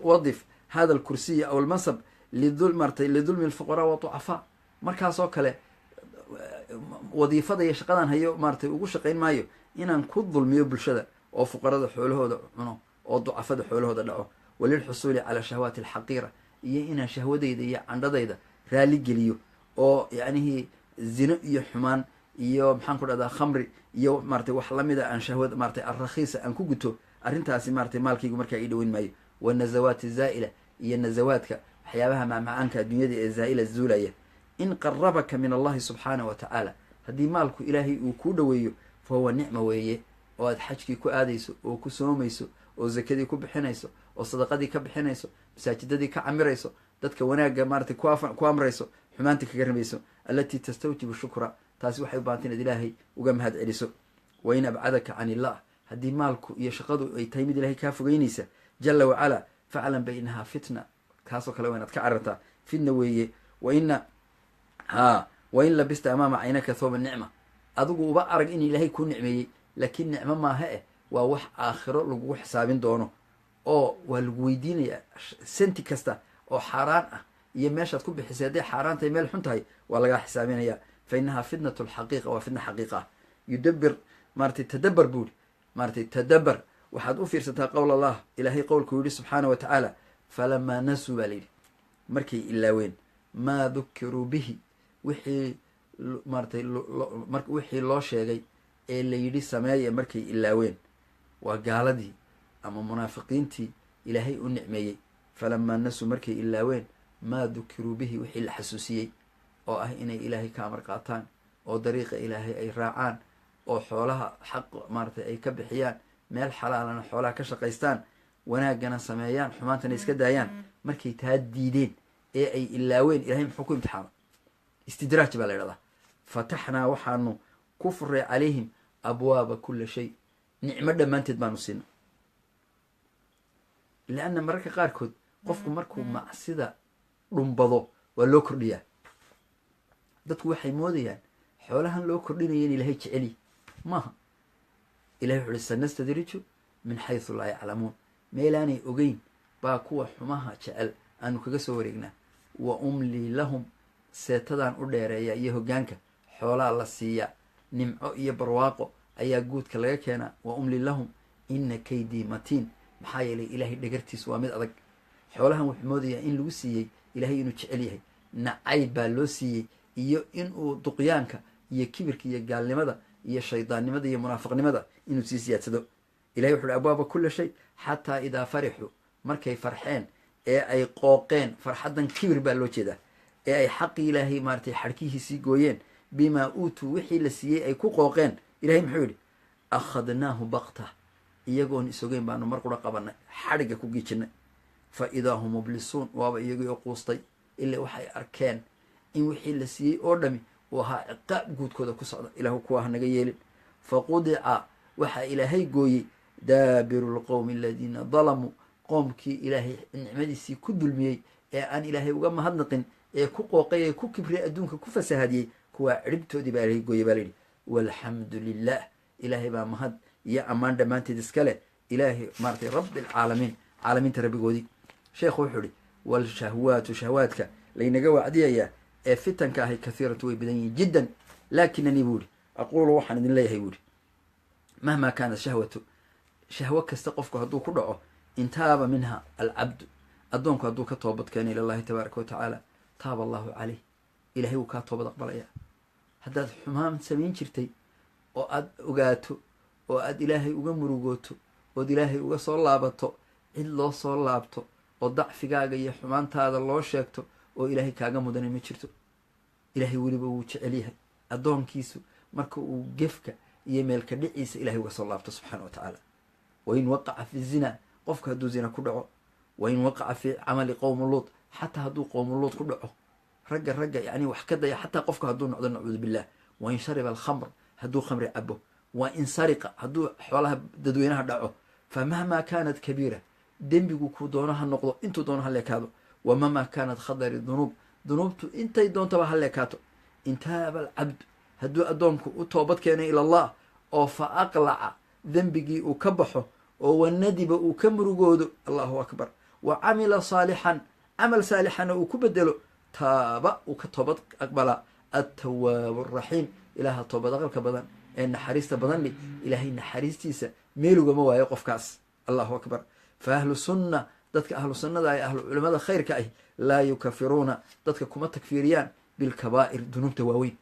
uwadif hada alkursiya aw almansab lidulmi alfuqaraa waducafaa markaasoo kale wadiifada iyo shaqadan hayo maaratay ugu shaqayn maayo inaan ku dulmiyo bulshada oo fuqarada xoolahooda cuno oo ducafada xoolahooda dhaco walilxusuuli calaa shahwaati alxaqiira iyo inaan shahwadayda iyo candhadayda raali geliyo oo yacnihii zino iyo xumaan iyo maxaan ku dhahdaa khamri iyo maaratay wax lamida aan shahwada maaratay alrakhiisa aan ku guto arrintaasi maaratay maalkaygu markaa ii dhoweyn maayo wanazawaati zaa'ila iyo nazawaadka waxyaabaha macmacaanka adduunyada ee zaa'ila zuulaya in qarabaka min allahi subxaana wa tacaala haddii maalku ilaahay uu kuu dhoweeyo fa huwa nicma weeye oo aad xajkii ku aadayso oo ku soomayso oo zakadii ku bixinayso oo sadaqadii ka bixinayso masaajidadii ka camirayso dadka wanaagga maaratay ku amrayso xumaantii kaga rabayso allatii tastawjibu shukra taasi waxay u baahanta inaad ilaahay uga mahad celiso wa in abcadaka can illah haddii maalku iyo shaqadu ay tahay mid ilahay kaa fogeynaysa jala wacala faclan baynahaa fitna kaasoo kale waa inaad ka carartaa fitna weeye wain labista amaama caynaka thawba nicma adigu uba arag in ilaahay kuu nicmeeyey laakiin nicmo maaha waa wax aakhiro lagugu xisaabin doono oo waa lagu weydiinayaa senti kasta oo xaaraan ah iyo meeshaad ku bixisay hadday xaaraan tahay meel xun tahay waa lagaa xisaabinayaa fa inahaa fitnatu alxaqiiqa waa fitna xaqiiqa ah yudabir maaratay tadabar buuri maaratay tadabar waxaad u fiirsataa qowl allah ilaahay qowlkuu yihi subxaana wa tacaala falamaa nasuu baa layidhi markay ilaaween maa dukiruu bihi wixii maaratay wixii loo sheegay ee layidhi sameeya markay ilaaween waa gaaladii ama munaafiqiintii ilaahay u nicmeeyey falamaa nasuu markay ilaaween maa dukiruu bihi wixii la xasuusiyey oo ah inay ilaahay ka amar qaataan oo dariiqa ilaahay ay raacaan oo xoolaha xaq maaratay ay ka bixiyaan meel xalaalana xoolaha ka shaqaystaan wanaaggana sameeyaan xumaantana iska daayaan markay taa diideen ee ay ilaaween ilahay muxuu ku imtixaama istidraaj baa la ydhahdaa fataxnaa waxaanu ku furay calayhim abwaaba kula shay nicmo dhammaanteed baanu siina lianna mararka qaarkood qofku markuu macsida dhumbado waa loo kordhiyaa dadku waxay moodayaan xoolahan loo kordhinaya in ilaahay jeceli maaha ilahay wuxu uhi sanastadriju min xaysu laa yaclamuun meelaanay ogeyn baa kuwa xumaha jecel aanu kaga soo wareegnaa wa umlii lahum seetadaan u dheereeya iyo hoggaanka xoolaa la siiya nimco iyo barwaaqo ayaa guudka laga keenaa wa umli lahum ina kaydii matiin maxaa yeelay ilaahay dhagartiisu waa mid adag xoolahan wuxuu moodayaa in lagu siiyey ilaahay inuu jecel yahay nacayb baa loo siiyey iyo inuu duqyaanka iyo kibirka iyo gaalnimada iyo shaydaannimada iyo munaafiqnimada inuu sii siyaadsado ilahay wuxu uhi abwaaba kula shay xataa idaa farixuu markay farxeen ee ay qooqeen farxaddan kibir baa loo jeedaa ee ay xaqii ilaahay maaratay xadhkihiisii gooyeen bimaa uutuu wixii la siiyey ay ku qooqeen ilahay muxuu yidhi akhadnaahu bakta iyagoon isogeyn baanu mar qura qabanay xadhigga ku giijinay fa idaa hum mublisuun waaba iyagii oo quustay ilaa waxay arkeen in wixii la siiyey oo dhami uu ahaa ciqaab guudkooda ku socda ilaahu kuwa ha naga yeelin faqudica waxaa ilaahay gooyey daabiru lqowmi aladiina dalamuu qoomkii ilaahay nicmadiisii ku dulmiyey ee aan ilaahay uga mahadnaqin ee ku qooqay ee ku kibriyay adduunka ku fasahadiyey kuwaa ciribtoodii baa laga gooyay baa layidhi walxamdu lilah ilaahay baa mahad iyo ammaan dhammaanteed iska leh ilaahay maaratay rabbi alcaalamiin caalamiinta rabbigoodii sheekhu wuxuu ihi walshahwaatu shahwaadka laynaga wacdiyayaa ee fitanka ahay kathiiratu way badan yihiin jiddan laakinanii buu ihi aquulu waxaan idin leeyahay buu ihi mahmaa kaanat shahwatu shahwo kasta qofku hadduu ku dhaco intaaba minha alcabdu addoonku hadduu ka toobad keeno ila llahi tabaaraka wa tacaala taaba allahu caleyh ilahay wuu kaa toobad aqbalaya haddaad xumaan samayn jirtay oo aad ogaato oo aad ilaahay uga murugooto ood ilaahay uga soo laabato cid loo soo laabto oo dacfigaaga iyo xumaantaada loo sheegto oo ilaahay kaaga mudanay ma jirto ilaahay weliba wuu jecel yahay addoonkiisu marka uu gefka iyo meelka dhiciisa ilahay uga soo laabto subxaana wa tacaala wain waqaca fi zina qofka hadduu zina ku dhaco wain waqaca fi camali qowmu luud xataa hadduu qowmu luud ku dhaco ragga yani wax ka daya xataa qofka hadduu noqdo nacuudu billah wain shariba alkhamr hadduu khamri cabo wa in sariqa hadduu xoolaha dadweynaha dhaco fa mahmaa kaanat kabiira dembigu kuu doono ha noqdo intuu doono ha leekaado wa mahmaa kaanat khadari dunuub dunuubtu intay doontaba ha leekaato intaaba alcabdu hadduu addoonku u toobad keenay ila allah oo fa aqlaca dembigii uu ka baxo oo wanadiba uu ka murugoodo allahu akbar wa camila saalixan camal saalixana uu ku bedelo taaba uu ka toobad aqbalaa altawaabu araxiim ilaaha toobad aqalka badan ee naxariista badan li ilaahay naxariistiisa meelugama waayo qofkaas allahu akbar fa ahlu sunna dadka ahlu sunnada ee ahlu culimada khayrka ah laa yukafiruuna dadka kuma takfiiriyaan bilkabaa'ir dunuubta waaweyn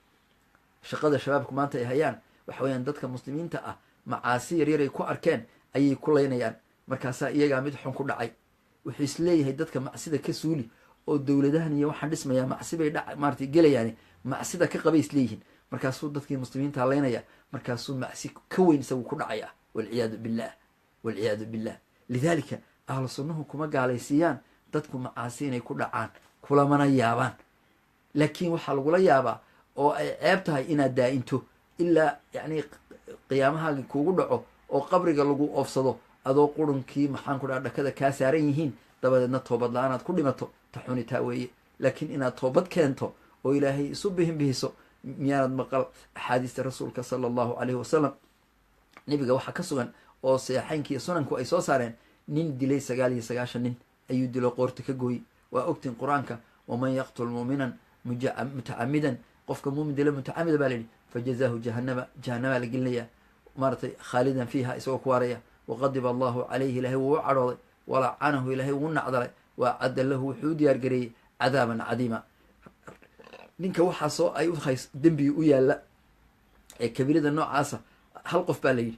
shaqada shabaabku maanta ay hayaan waxa weyaan dadka muslimiinta ah macaasi yaryaray ku arkeen ayay ku laynayaan markaasaa iyagaa mid xun ku dhacay wuxuu isleeyahay dadka macsida ka suuli oo dowladahan iyo waxaan dhismayaa macsi bay maaratay gelayaani macsida ka qabay isleeyihiin markaasuu dadkii muslimiinta laynaya markaasuu macsi ka weyn isagu ku dhacaya walciyaadu billah lidaalika ahlu sunnuhu kuma gaalaysiiyaan dadku macaasi inay ku dhacaan kulamana yaabaan laakiin waxaa lagula yaabaa oo ay ceeb tahay inaad daa-into ilaa yacni qiyaamahaagi kuugu dhaco oo qabriga lagu oofsado adoo qurunkii maxaan ku dhaha dhakada kaa saaran yihiin dabadeedna toobad la-aanaad ku dhimato ta xunitaa weeye laakiin inaad toobad keento oo ilaahay isu bihiso miyaanad maqal axaadiista rasuulka sala allahu caleyhi wasalam nebiga waxaa ka sugan oo seexaynkiiyo sunanku ay soo saareen nin dilay 99 nin ayuu dilo qoorta ka gooyey waa ogtiin qur-aanka waman yaqtul muuminan mutacamidan qofka muumin dila mutacamida baa layidhi fajazaahu jahanama la gelinaya maaratay khaalidan fiiha isagoo ku waaraya waqadiba allahu calayhi ilaahay wuu u cadhooday walacanahu ilaahay wuu nacdalay wa acadda lahu wuxuu u diyaar gareeyey cadaaban cadiima ninka waxaasoo ay uhays dembigi u yaalla ee kabiirada noocaasa hal qof baa layidhi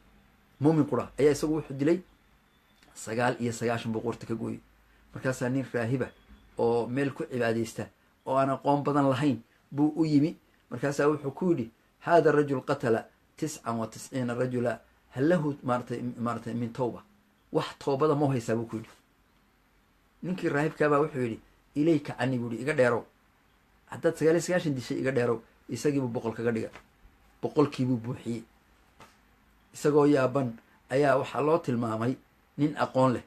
muumin qura ayaa isagu wuxuu dilay 99 buu qoorta ka gooyey markaasaa nin raahiba oo meel ku cibaadaysta oo aan aqoon badan lahayn buu u yimi markaasaa wuxuu ku yidhi hada rajul qatala 99 rajula hal lahu maaratay min tawba wax toobada mau haysaa buu ku yidhi ninkii raahibkaabaa wuxuu yidhi ilayka cani buu yihi iga dheerow haddaad 99 dishay iga dheerow isagiibuu 100 kaga dhiga 100kiibuu buuxiyey isagoo yaaban ayaa waxaa loo tilmaamay nin aqoon leh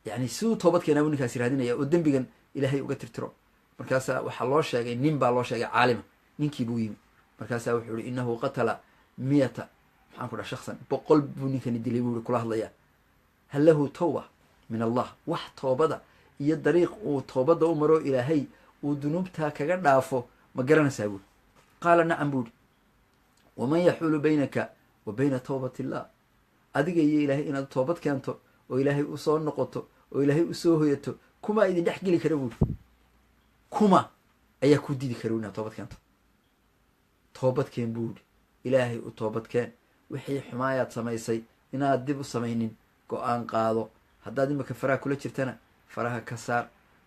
yacni siduu toobad keenaa buu ninkaasi raadinaya oo dembigan ilaahay uga tirtiro markaasaa waxaa loo sheegay nin baa loo sheegay caalima ninkii buu yimi markaasaa wuxuu yihi innahu qatala 100 maxaan ku dhaha shaksan 100 buu ninkani dilay buu yihi kula hadlayaa hal lahu tawba min allah wax toobada iyo dariiq uu toobadda u maro ilaahay uu dunuubtaa kaga dhaafo ma garanaysaa buuri qaala nacam buuri waman yaxuulu baynaka wa bayna tawbati illah adiga iyo ilaahay inaad toobad keento oo ilaahay usoo noqoto oo ilaahay usoo hoyato kuma idin dhex geli kara buuri kuma ayaa ku didi kara inaad toobad keento toobadkeen buuri ilaahay u toobadkeen wixii xumaayaad samaysay inaad dib u samaynin go-aan qaado haddaad imaka faraha kula jirtana faraha ka saar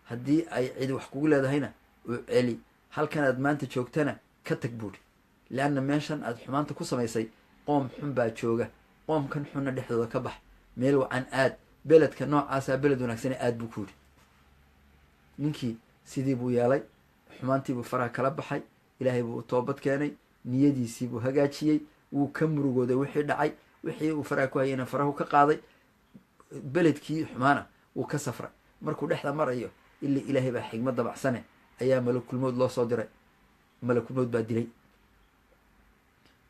haddii ay cidi wax kugu leedahayna u celi halkan aad maanta joogtana ka tag buuri leanna meeshan aad xumaanta ku samaysay qoom xun baa jooga qoomkan xunna dhexdooda ka bax meel wacan aad beledka noocaasaa beled wanaagsane aad buu ku yidhi ninkii sidii buu yeelay xumaantiibuu faraha kala baxay ilaahay buu toobad keenay niyadiisii buu hagaajiyey wuu ka murugooday wixii dhacay wixii uu faraha ku hayayna farahu ka qaaday beledkii xumaana wuu ka safray markuu dhexda marayo ila ilaahay baa xigmad dabacsane ayaa malakulmowd loo soo diray malakulmowd baa dilay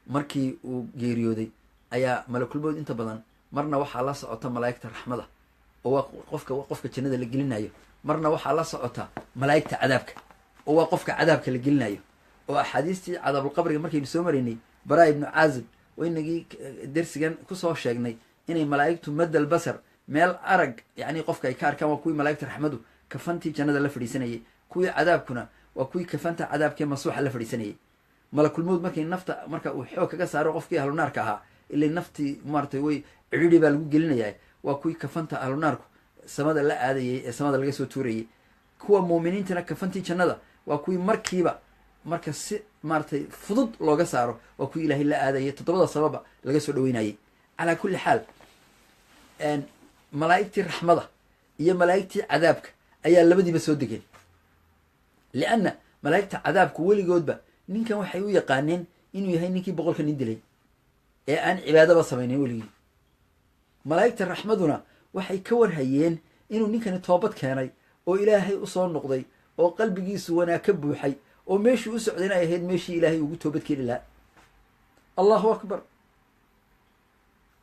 markii uu geeriyooday ayaa malakulmowd inta badan marna waxaa la socota malaa'igta raxmada oo waa qofka jannada la gelinayo marna waxaa la socota malaa'igta cadaabka oo waa qofka cadaabka la gelinayo oo axaadiistii cadaabulqabriga markaynu soo maraynay baraa ibnu caazib oo inagii dersigan kusoo sheegnay inay malaa'igtu madal basar meel arag yacni qofka ay ka arkaan waa kuwii malaa'igta raxmadu kafantii jannada la fadhiisanayay kuwii cadaabkuna waa kuwii kafanta cadaabkee masuuxa la fadhiisanayay malakulmowd markay nafta marka uu xoog kaga saaro qofkii ahlunaarka ahaa ilay naftii maaratay way cidhidhi baa lagu gelinaya waa kuwii kafanta ahlunaarku samada la aadayay ee samada laga soo tuurayay kuwa muuminiintana kafantii jannada waa kuwii markiiba marka si maaratay fudud looga saaro waa kuwii ilaahay la aadayay 7 sababa laga soo dhaweynayay calaa kulli xaal malaa'igtii raxmada iyo malaa'igtii cadaabka ayaa labadiiba soo degeen lianna malaa'igta cadaabku weligoodba ninkan waxay u yaqaaneen inuu yahay ninkii 100 nin dilay ee aan cibaadaba samaynin weligii malaa'igta raxmaduna waxay ka warhayeen inuu ninkani toobad keenay oo ilaahay usoo noqday oo qalbigiisu wanaag ka buuxay oo meeshii u socdayna ay ahayd meeshii ilaahay ugu toobad keeni lahaa allahu akbar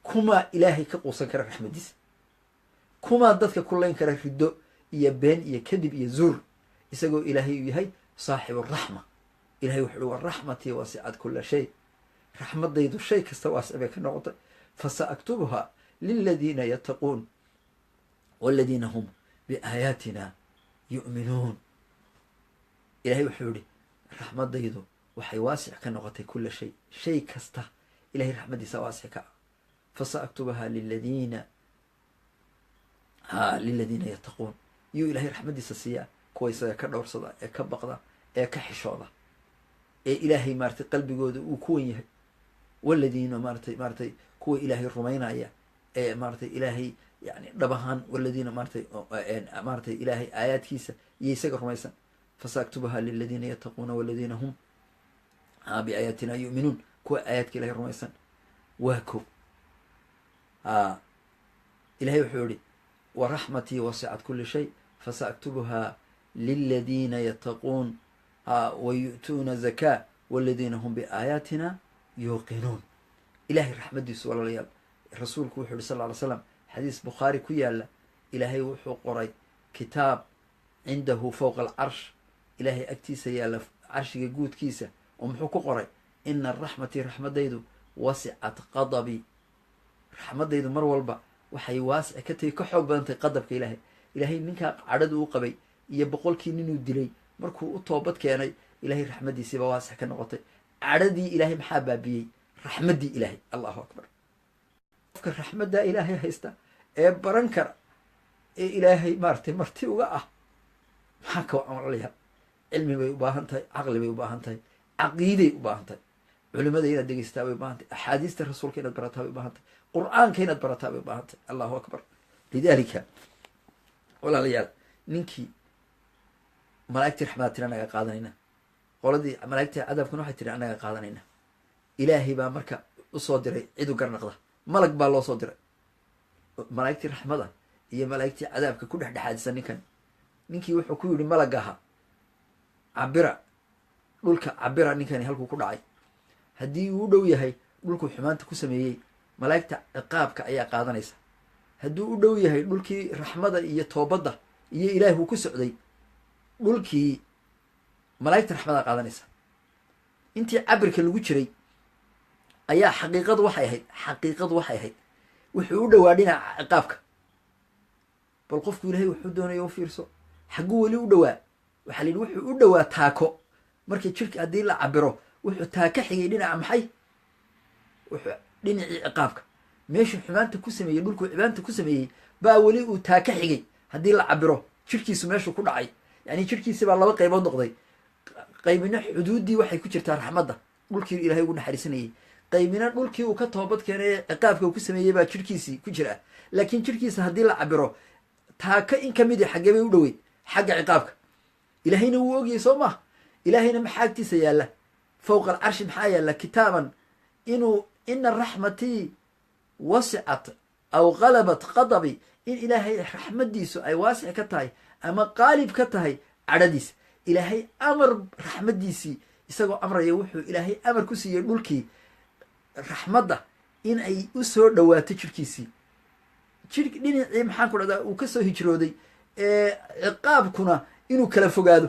kumaa ilaahay ka quusan kara raxmadiisa kumaa dadka ku layn kara riddo iyo been iyo kadib iyo zuur isagoo ilaahay uu yahay saaxibu raxma ilahay wuxu uhi wa raxmatii wasicad kula shay raxmadaydu shay kasta waasic bay ka noqotay fasaaktubuhaa liladiina yattaquun waladiina hum biaayaatina yu'minuun ilahay wuxuu yihi raxmadaydu waxay waasic ka noqotay kula shay shay kasta ilahay raxmadiisa waasic ka ah fasaaktubuhaa liladiina yattaquun yuu ilahay raxmadiisa siiyaa kuwa isaga ka dhowrsada ee ka baqda ee ka xishooda ee ilaahay maaratay qalbigooda uu ku wan yahay waladiina maaratay kuwa ilaahay rumaynaya ee maaratay ilaahay yani dhab ahaan waladiina maaratay ilaahay aayaadkiisa iyo isaga rumaysan fasaaktubuhaa liladiina yattaquuna waladiina hum biaayaatina yu'minuun kuwa aayaadka ilahay rumaysan waa ko ilahay wuxuu yihi waraxmatii wasicat kuli shay fasaaktubuhaa liladiina yattaquun wayu'tuuna zakaa waladiina hum biaayaatina yuuqinuun ilahay raxmadiisu walaalayaal rasuulku wuxuu yihi sal ly slam xadiis bukhaari ku yaala ilaahay wuxuu qoray kitaab cindahu fowqa alcarsh ilaahay agtiisa yaalla carshiga guudkiisa oo muxuu ku qoray ina raxmatii raxmadaydu wasicat qadabii raxmadaydu mar walba waxay waasic ka tahay ka xoog badantahay qadabka ilaahay ilaahay ninkaa cadhadu u qabay iyo 100kii ninuu dilay markuu u toobad keenay ilaahay raxmadiisiiba waasic ka noqotay cadhadii ilaahay maxaa baabiyey raxmaddii ilaahay allahu akbar qofka raxmaddaa ilaahay haysta ee baran kara ee ilaahay maaratay marti uga ah maxaa ka walaalayaal cilmi bay u baahan tahay caqli bay u baahan tahay caqiiday u baahan tahay culimada inaad dhegeystaa bay u baahan tahay axaadiista rasuulka inaad barataa bay u baahan tahay qur'aanka inaad barataa bay u baahan tahay allahu akbar lidalika walaalayaal ninkii malaa'igtii raxmada tiri anaga qaadanayna qoladii malaa'igtii cadaabkuna waxay tiri anaga qaadanayna ilaahay baa marka usoo diray cid u garnaqda malag baa loo soo diray malaa'igtii raxmada iyo malaa'igtii cadaabka ku dhexdhexaadisan ninkii wuxuu ku yidhi malag aha cabira dhulka cabira ninkani halkuu ku dhacay haddii uu u dhow yahay dhulkuu xumaanta ku sameeyey malaa'igta ciqaabka ayaa qaadanaysa hadduu u dhow yahay dhulkii raxmada iyo toobadda iyo ilaah uu ku socday dhulkii malaa'igta raxmadaa qaadanaysa intii cabirka lagu jiray ayaa xaqiiqadu waxay ahayd wuxuu u dhowaa dhinaca ciqaabka bal qofku ilaahay wuxuu doonaya u fiirso xagguu weli u dhowaa waxaa la yidhi wuxuu u dhowaa taako markii jirka haddii la cabiro wuxuu taaka xigay dhinaca maxay wuxuu dhinacii ciqaabka meeshuu xumaanta ku sameeyey dhulkuu cibaanta ku sameeyey baa weli uu taaka xigay haddii la cabiro jirkiisu meeshuu ku dhacay yani jirkiisi baa 2 qaybood noqday qaybina xuduuddii waxay ku jirtaa raxmadda dhulkii ilaahay ugu naxariisanayay qaybina dhulkii uu ka toobad keenay ciqaabka uu ku sameeyey baa jirkiisii ku jira laakiin jirkiisa haddii la cabiro taaka in ka mid xaggee bay u dhoweyd xagga ciqaabka ilaahayna wuu ogyahay soo maha ilaahayna maxaa agtiisa yaalla fowqa alcarshi maxaa yaalla kitaaban inuu ina raxmatii wasicat aw qalabat qadabi in ilaahay raxmaddiisu ay waasic ka tahay ama qaalib ka tahay cadhadiisa. ilaahay amar raxmaddiisii isagoo amraya wuxuu ilaahay amar ku siiyey dhulkii raxmadda in ay u soo dhowaato jirhkiisii. jirhki dhinacii maxaan ku dhahdaa uu ka soo hijrooday ciqaabkuna inuu kala fogaado.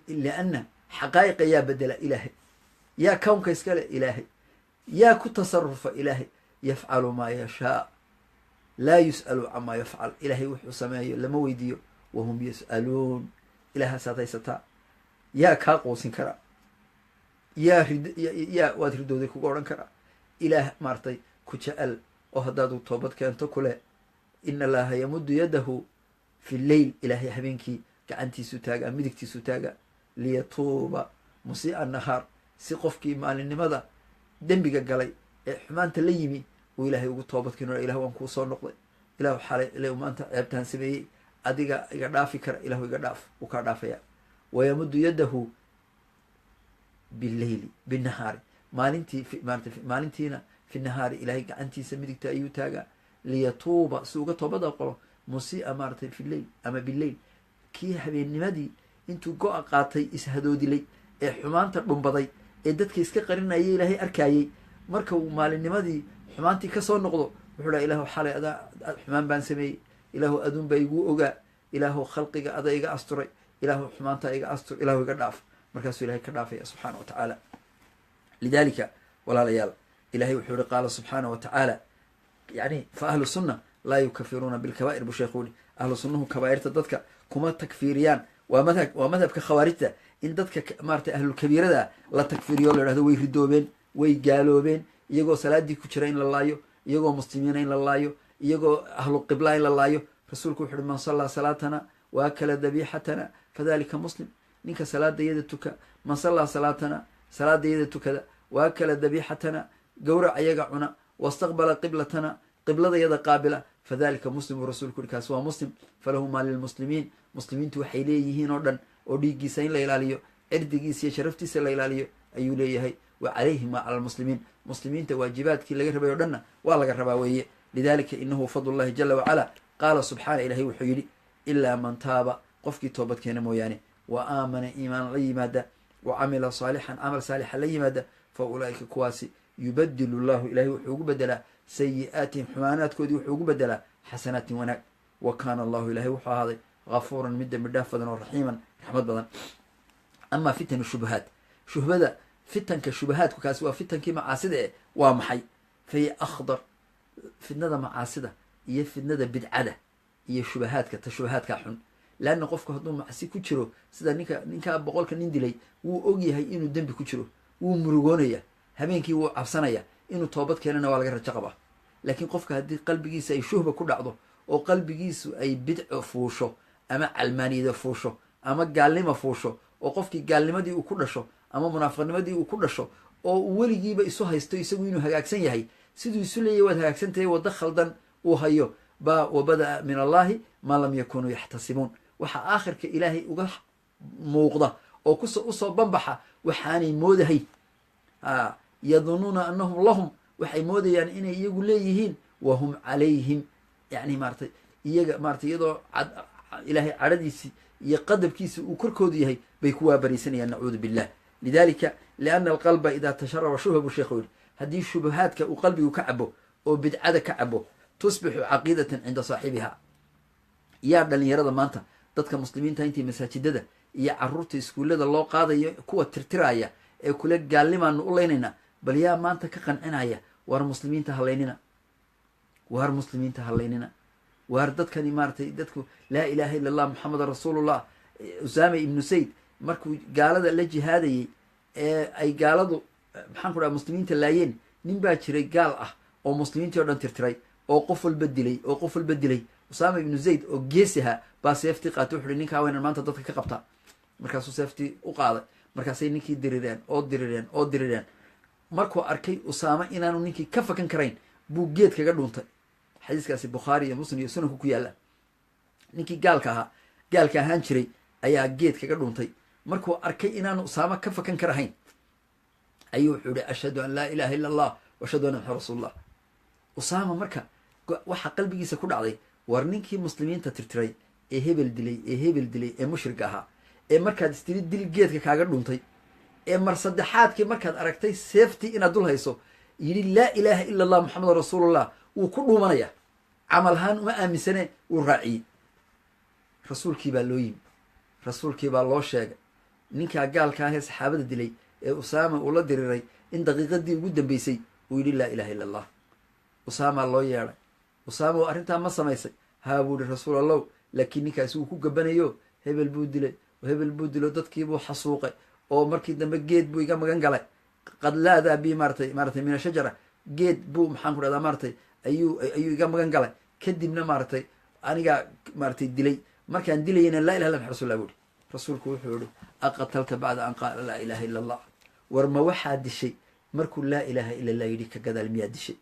lianna xaqaa'iqa yaa bedela ilaahay, yaa kownka iskale ilaahay, yaa ku tasarufa ilaahay. yafcalu maa yashaa laa yus'alu camaa yafcal. ilaahay wuxuu sameeyo lama weydiiyo, wahum yas'aluun. ilaahasaad haysataa, yaa kaa quusin karaa, yaa waad ridooday kuga odhan karaa. ilaah maartay ku jecel oo haddaadu toobad keento kule ina allaha yamuddu yadahu fi lleyl. ilaahay habeenkii gacantiisu taagaa, midigtiisu taagaa, liyatuuba musii'a nahaar, si qofkii maalinimada dembiga galay ee xumaanta la yimi uu ilaahay ugu toobad keeno. ilah waan kuu soo noqday, ilahu xalay ilahu maanta ceebtaan sameeyey, adiga iga dhaafi kara, ilahu iga dhaaf, uu kaa dhaafaya. wayamuddu yadahu bileyli binahaari, maalintiina fi nahaari ilaahay gacantiisa midigta ayuu taagaa. liyatuuba si uga toobada qolo musii'a maaratay fi lleyl ama bileyl, kii habeennimadii intuu go-a qaatay ishadoodilay ee xumaanta dhumbaday ee dadka iska qarinayay ilaahay arkaayey, marka uu maalinnimadii xumaantii kasoo noqdo wuxuu dhaha ilaahu xalay adaa xumaan baan sameeyey, ilaahu aduun baa iguu ogaa, ilaahu khalqiga ada iga asturay, ilaahu xumaantaa iga astur, ilaahu iga dhaaf. markaasuu ilahay ka dhaafaya subxaana wa tacaala. lidaalika walaalayaal ilahay wuxuu yihi qaala subxaana wa tacaala, yani fa ahlu sunna laa yukafiruuna bilkabaa'ir buu sheekhu yihi. ahlu sunnuhu kabaa'irta dadka kuma takfiiriyaan. waa madhabka khawaarijta in dadka maaratay ahlulkabiirada la takfiiriyo o la yhahdo way ridoobeen, way gaaloobeen, iyagoo salaadii ku jira in la laayo, iyagoo muslimiina in la laayo, iyagoo ahlu qibla in la laayo. rasuulku wuxu uhi man sallaa salaatana wa akala dabiixatana fadalika muslim. ninka salaadayada tuka, man sallaa salaatana salaadayada tukada, wa akala dabiixatana gowrac ayaga cuna, wastaqbala qiblatana qibladayada qaabila, fadalika muslim buu rasuulku yihi kaas waa muslim. falahu maa lilmuslimiin, muslimiintu waxay leeyihiin oo dhan oo dhiiggiisa in la ilaaliyo, cirdigiisa iyo sharaftiisa la ilaaliyo ayuu leeyahay. wa calayhim maa cala almuslimiin, muslimiinta waajibaadkii laga rabay o dhanna waa laga rabaa weeye. lidalika inahu fadl llahi jala wacala. qaala subxaana ilahay wuxuu yidhi ilaa man taaba, qofkii toobad keena mooyaane, wa aamana iimaan la yimaada, wa camila saalixan camal saalixa la yimaada, fa ulaa'ika kuwaasi yubadilu llahu ilahay wuxuu ugu bedelaa sayi'aatihim xumaanaadkoodii wuxuu ugu bedelaa xasanaatin wanaag. wa kaana allahu ilahay wuxuu ahaaday gafuuran mid dembi dhaaf badan oo raxiiman raxmad badan. amaa fitanu shubahaat, shubhada fitanka shubahaadku kaasi waa fitankii macaasida e waa maxay? fahiya akhdar. fitnada macaasida iyo fitnada bidcada iyo shubahaadka, ta shubahaadkaa xun. leanna qofku hadduu macsi ku jiro, sida ninkaa 100 nin dilay, wuu ogyahay inuu dembi ku jiro, wuu murugoonaya, habeenkii wuu cabsanaya, inuu toobad keenana waa laga rajo qabaa. laakiin qofka haddii qalbigiisa ay shuhba ku dhacdo oo qalbigiisu ay bidco fuusho ama calmaaniyada fuusho ama gaalnima fuusho, oo qofkii gaalnimadii uu ku dhasho ama munaafiqnimadii uu ku dhasho, oo uu weligiiba isu haysto isagu inuu hagaagsan yahay, siduu isu leeyahy waad hagaagsan tahay, waddo khaldan uu hayo, wabada'a min allahi maa lam yakunuu yaxtasibuun. waxaa aakhirka ilaahay uga muuqda oo usoo banbaxa waxaanay moodahay. yadunuuna anahum lahum, waxay moodayaan inay iyagu leeyihiin, wahum calayhim, yani maaratay iyaga maaratay iyadoo ilaahay cadhadiisii iyo qadabkiisi uu korkoodu yahay bay ku waabariisanayaan, nacuudu billah. lidalika liana alqalba idaa tasharaba shubha buu sheekhu yihi, haddii shubahaadka uu qalbigu ka cabo oo bidcada ka cabo, tusbixu caqiidatan cinda saaxibiha. yaa dhalinyarada maanta dadka muslimiinta intii masaajidada iyo caruurta iskuullada loo qaadayo kuwa tirtiraya ee kule gaalnimaanu u leynayna, bal yaa maanta ka qancinaya waar muslimiinta halaynina, waar muslimiinta halaynina, waar dadkani maaratay dadku laa ilaha illa allah muxamedan rasuulullah. usaama ibnu sayd markuu gaalada la jihaadayey ee ay gaaladu maxaan ku dhaha muslimiinta laayeen, nin baa jiray gaal ah oo muslimiintii o dhan tirtiray oo qof walba dilay usaama ibnu zayd oo geesiha baa seeftii qaatay, wuxu uhi ninkaa waynan maanta dadka ka qabtaa. markaasuu seeftii u qaaday, markaasay ninkii dirireen. markuu arkay usaama inaanu ninkii ka fakan karayn buu geed kaga dhuuntay. xadiiskaasi bukhaari iyo muslim iyo sunanku ku yaalla. ninkii gaalka ahaan jiray ayaa geed kaga dhuuntay. markuu arkay inaanu usaama ka fakan karahayn ayuu wuxuu ihi ashhadu an laa ilaha illa allah washhadu anna maxamed rasuulullah. usaama marka waxaa qalbigiisa ku dhacday war ninkii muslimiinta tirtiray ee hebel dilay ee mushriga ahaa ee markaad istiri dil geedka kaaga dhuntay ee mar saddexaadkii markaad aragtay seeftii inaad dul hayso yidhi laa ilaaha ila allah maxamedun rasuulullah wuu ku dhuumanaya. camal ahaan uma aaminsane wuu raaciyey. rasuulkii baa loo yimi, rasuulkii baa loo sheegay ninkaa gaalka ahee saxaabada dilay ee usaama uu la diriiray in daqiiqadii ugu dambeysay uu yidhi laa ilaha illa allah. usaamaa loo yeedhay. usaama oo arrintaa ma samaysay? haa buu ihi rasuul allow, laakiin ninkaasi wuu ku gabanayo hebel buu dilo dadkiibuu xasuuqay oo markii dambe geed buu iga magan galay. qad laadaa bi maaratay min ashajara, geed buu maxaan ku dhahdaa maaratay ayuu iga magan galay, kadibna maaratay anigaa maaratay dilay. markaan dilayana laa ilaha illa maxamed rasulullah buu ihi. rasuulku wuxuu ihi aqatalta bacda an qaala laa ilaha illa allah, war ma waxaa dishay markuu laa ilaaha illa allah yidhi ka gadaal miyaa dishay?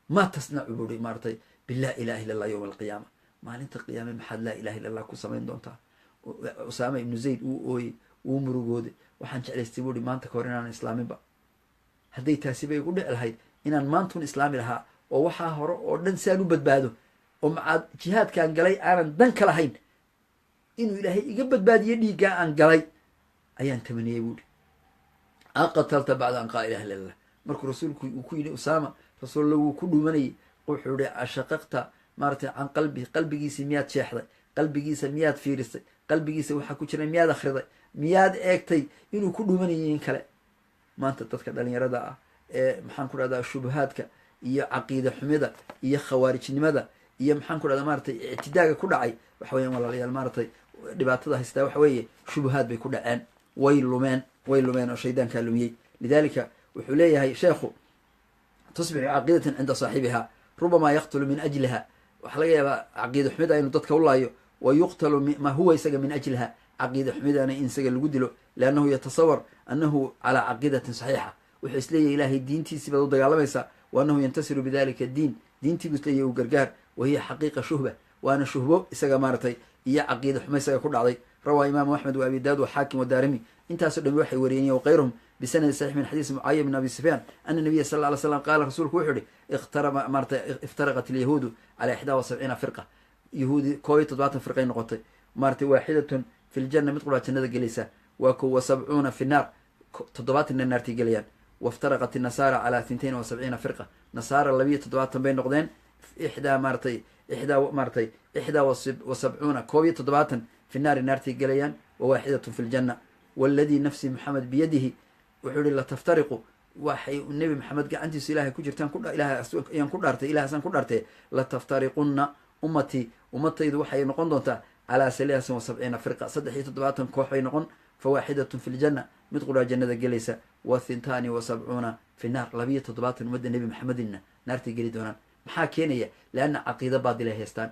maa tasnacu buu ihi maaratay bilaa ilaha illa allah yowma alqiyaama, maalinta qiyaame maxaad laa ilaha illa allah ku samayn doontaa? usaama ibnu zayd wuu ooyey, wuu murugooday. waxaan jeclaystay buu ihi maanta ka hor inaanan islaaminba. hadday taasi bay igu dhici lahayd inaan maantun islaami lahaa oo waxaa hore oo dhan si aan u badbaado oo macaad jihaadkaan galay aanan dan ka lahayn, inuu ilaahay iga badbaadiyo dhiiggaa aan galay ayaan tamaniyey buuhi. aqatalta bacda an qaala ilaha illa allah. markuu rasuulku uu ku yidhi usaama rasuulla wuu ku dhuumanayay, wuxuu ihi ashaqaqta maaratay can qalbihi, qalbigiisa miyaad sheexday? qalbigiisa miyaad fiirisay? qalbigiisa waxaa ku jira miyaad akhriday? miyaad eegtay inuu ku dhuumanayay in kale? maanta dadka dhalinyarada ah ee maxaan ku dhahdaa shubahaadka iyo caqiida xumida iyo khawaarijnimada iyo maxaan ku dhahdaa maaratay ictidaaga ku dhacay, waxa weyan walaalayaal maaratay dhibaatada haystaa waxa weeye shubahaad bay ku dhaceen, way lumeen oo shaydaankaa lumiyey. lidalika wuxuu leeyahay sheekhu tusbixu caqiidatan cinda saaxibiha rubamaa yaqtulu min ajliha. waxaa laga yaabaa caqiida xumida inuu dadka u laayo, wa yuqtalu ma huwa isaga min ajliha, caqiida xumidana in isaga lagu dilo, liannahu yatasawar annahu calaa caqiidatin saxiixa. wuxuu isleeyahay ilaahay diintiisii baad u dagaalamaysaa, wa annahu yantasiru bidalika diin, diintii buu isleeyahay u gargaar, wa hiya xaqiiqa shuhba, waana shuhbo isaga maaratay iyo caqiida xumo isaga ku dhacday. rawaa imaamu axmed wa abi daawud waxaakim wadaarimi, intaasoo dhami waxay wariyeen waqayruhum bisanadi saxiix min xadiis mucaawiya bn abi sufyaan ana nabiya sal ly slam qaala rasuulku wuxuu ihi iftaraqat alyahuudu calaa 71 firqa. yahuudi 71 firqay noqotay, maaratay waaxidatun fi ljanna, mid qudhaa jannada gelaysa, waa ko wa 70 fi naar, 70na naartay gelayaan. waftaraqat inasaara calaa 72 firqa, nasaara 72 bay noqdeen, maaratay 71 71 fi naari naartay gelayaan, wa waaxidatun fi ljanna. waladii nafsi maxamed biyadihi wuxuu ihi lataftariqu, waxay nebi maxamed gacantiisu ilahay ku jirtaan ayaan ku dhaartay, ilahaasaan ku dhaartee lataftariqunna ummatii, ummadaydu waxay noqon doontaa calaa 73 firqa, 73 koox bay noqon, fa waaxidatun fi ljanna, mid qudhaa jannada gelaysa, wa 72 fi naar, 72 ummadda nebi maxamedinna naartay geli doonaan. maxaa keenaya? leanna caqiida baadilay haystaan,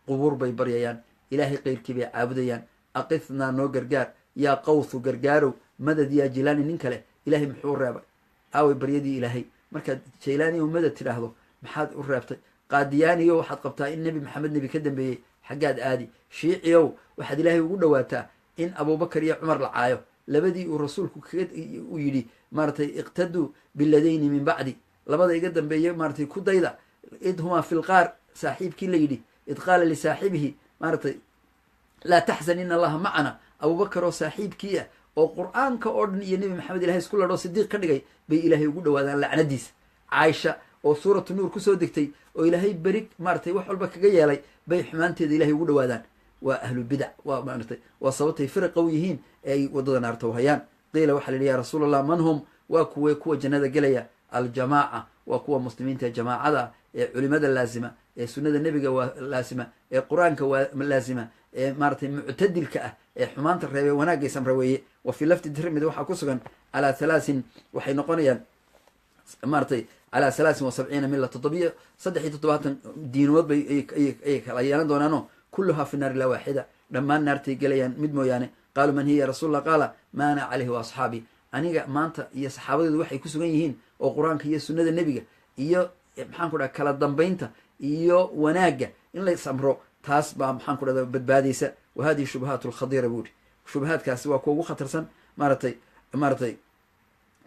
qubuur bay baryayaan, ilaahay qeyrkii bay caabudayaan. aqifnaa noo gargaar, yaa qawthu gargaarow, madad yaa jilaani, nin kale ilaahay muxuu reebay? aaway baryadii ilaahay. markaad jaylaaniyow madad tidhaahdo maxaad u reebtay? qaadiyaaniyow waxaad qabtaa in nebi maxamed nebi ka dambeeyey, xaggaad aadi? shiiciyow waxaad ilaahay ugu dhawaataa in abubakar iyo cumar la caayo, labadii uu rasuulku u yidhi maaratay iqtaduu biladayni min bacdi, labada iga dambeeye maaratay ku dayda. id humaa fi lqaar, saaxiibkii la yidhi id qaala lisaaxibihi maaratay laa taxzan in allaha macana. abubakar oo saaxiibkii ah oo qur-aanka oo dhan iyo nebi maxamed ilahay isku ladhoo sidiiq ka dhigay bay ilaahay ugu dhawaadaan lacnadiisa. caaisha oo suuratu nuur kusoo degtay oo ilaahay beri maaratay wax walba kaga yeelay bay xumaanteeda ilahay ugu dhawaadaan. waa ahlu bidac, waa maaratay waa sababtay firiqa u yihiin ee ay waddada naarta u hayaan. qiila waxaa la yidhi ya rasuul allah man hum? waa kuwa jannada gelaya. aljamaaca waa kuwa muslimiinta ee jamaacada ee culimada laasima, ee sunnada nebiga waa laasima, ee qur-aanka waa laasima, ee maaratay muctadilka ah, ee xumaanta reebee wanaagay samra weeye. wa fii lafdi tirmidi waxaa ku sugan calaa 3 waxay noqonayaan maaratay calaa 73 mila, 73 diinood bay ay kala yeelan doonaano, kulluhaa fi naari laa waaxida, dhammaan naartay gelayaan mid mooyaane. qaaluu man hiya ya rasuulallah? qaala ma ana calayhi wa asxaabii, aniga maanta iyo saxaabadeedu waxay ku sugan yihiin oo qur-aanka iyo sunnada nebiga iyo maxaan ku dhaha kala dambaynta iyo wanaagga in la samro, taas baa maxaan ku dhahda badbaadaysa. wa hadihi shubahaat lkhadiira buuri, shubahaadkaasi waa kuwa ugu khatarsan maaratay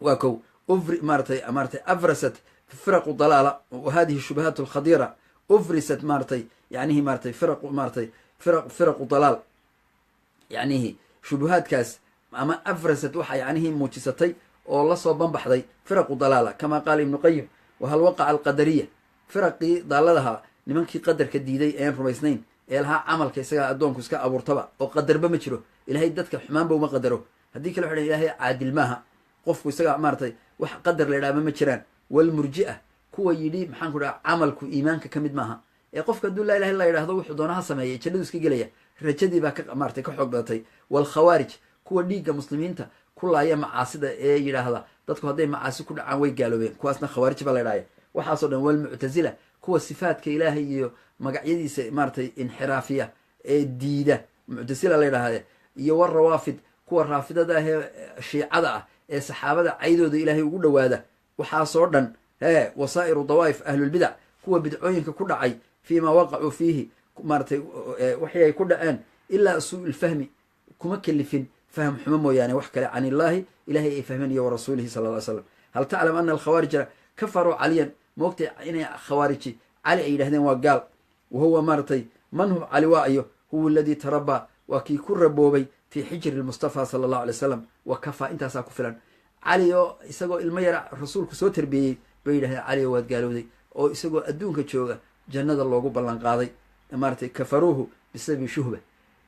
waa kow. maartay afrasat firaqu dalaala wa hadihi shubahaat alkhadira ufrisat maartay yacnihi maartay firaqu dalaal yacnihi shubuhaadkaas ama afrasat waxa yacnihii muujisatay oo lasoo banbaxday firaqu dalaala kama qaala ibnu qayim wahal waqaca alqadariya firaqii daaladaha nimankii qadarka diiday een rumaysnayn ee lahaa camalka isagaa addoonku iska abuurtaba oo qadarba ma jiro ilaahay dadka xumaanba uma qadaro haddii kale waxa ilaahay caadil maaha qofku isagaa maaratay wax qadar la idhaaba ma jiraan walmurji'a kuwa yidhi maxaan ku dhaha camalku iimaanka ka mid maaha ee qofka hadduu laa ilaha illa yidhahdo wuxuu doona ha sameeyay jannadu iska gelaya rajadii baa ka maaratay ka xoog badatay waalkhawaarij kuwa dhiigga muslimiinta ku laaya macaasida ee yidhaahda dadku hadday macaasi ku dhacaan way gaaloobeen kuwaasna khawaarij baa la idhahaya waxaasoo dhan walmuctasila kuwa sifaadka ilaahay iyo magacyadiisa maaratay inxiraafiya ee diida muctasila la ydhahda iyo warawaafid kuwa raafidada ah ee shiicada ah ee saxaabada caydooda ilaahay ugu dhowaada waxaasoo dhan wasaa'iru dawaa'if ahlulbidac kuwa bidcooyinka ku dhacay fii maa waqacuu fiihi maaratay waxii ay ku dhaceen ilaa suu ilfahmi kuma kelifin fahm xumo mooyaane wax kale can illaahi ilahay ay fahmeen iyo warasuulihi sala lla ly slam hal taclam ana alkhawaarija kafaruu caliyan moogtay inay khawaariji cali ay yidhahdeen waa gaal wa huwa maaratay man hu cali waa ayo huwa aladii tarabaa waa kii ku raboobay fii xijri lmustafa sala allahu alay wasalam wa kafaa intaasaa ku filan cali oo isagoo ilmo yara rasuulku soo tarbeeyey bay yidhahdeen cali oo waad gaalowday oo isagoo adduunka jooga jannada loogu ballan qaaday maaratay kafaruuhu bisababi shuhba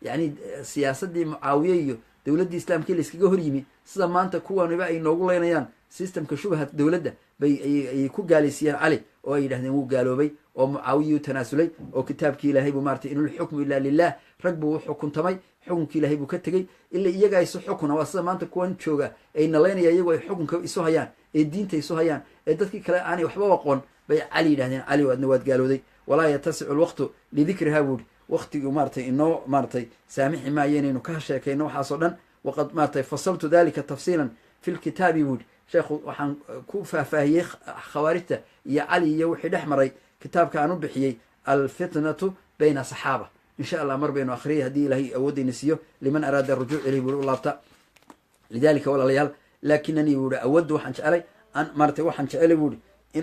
yacni siyaasaddii mucaawiye iyo dowladdii islaamkii la iskaga hor yimi sida maanta kuwaniba ay noogu leynayaan systemka shubhat dowladda ayay ku gaalaysiiyeen cali oo ay yidhahdeen wuu gaaloobay oo mucaawiyuu tanaasulay oo kitaabkii ilaahay buu maaratay inulxukmu ilaa lilah rag buu u xukuntamay xukunkii ilaahay buu ka tegey ila iyagaa isu xukuna waa sida maanta kuwan jooga ay nalaynaya iyagoo ay xukunka isu hayaan ee diinta isu hayaan ee dadkii kale aanay waxba aqoon bay cali yidhahdeen cali adna waad gaalooday walaa yatasicu lwaqtu lidikriha buuri waqtigu maaratay inoo maaratay saamixi maayo inaynu ka sheekayno waxaasoo dhan waqad maaratay fasaltu dalika tafsiilan fi lkitaabi buuri sheekhu waxaan ku faahfaahiyey khawaarijta iyo cali iyo wixii dhex maray kitaabka aan u bixiyey alfitnatu bayna saxaaba insha allah mar baynu akhriyay haddii ilaahay awoodayna siiyo liman araada arujuuc ilayh buuri u laabta lidalika walaalayaal laakinanii buuri awaddu waxaan jecelay maaratay waxaan jecelay buuri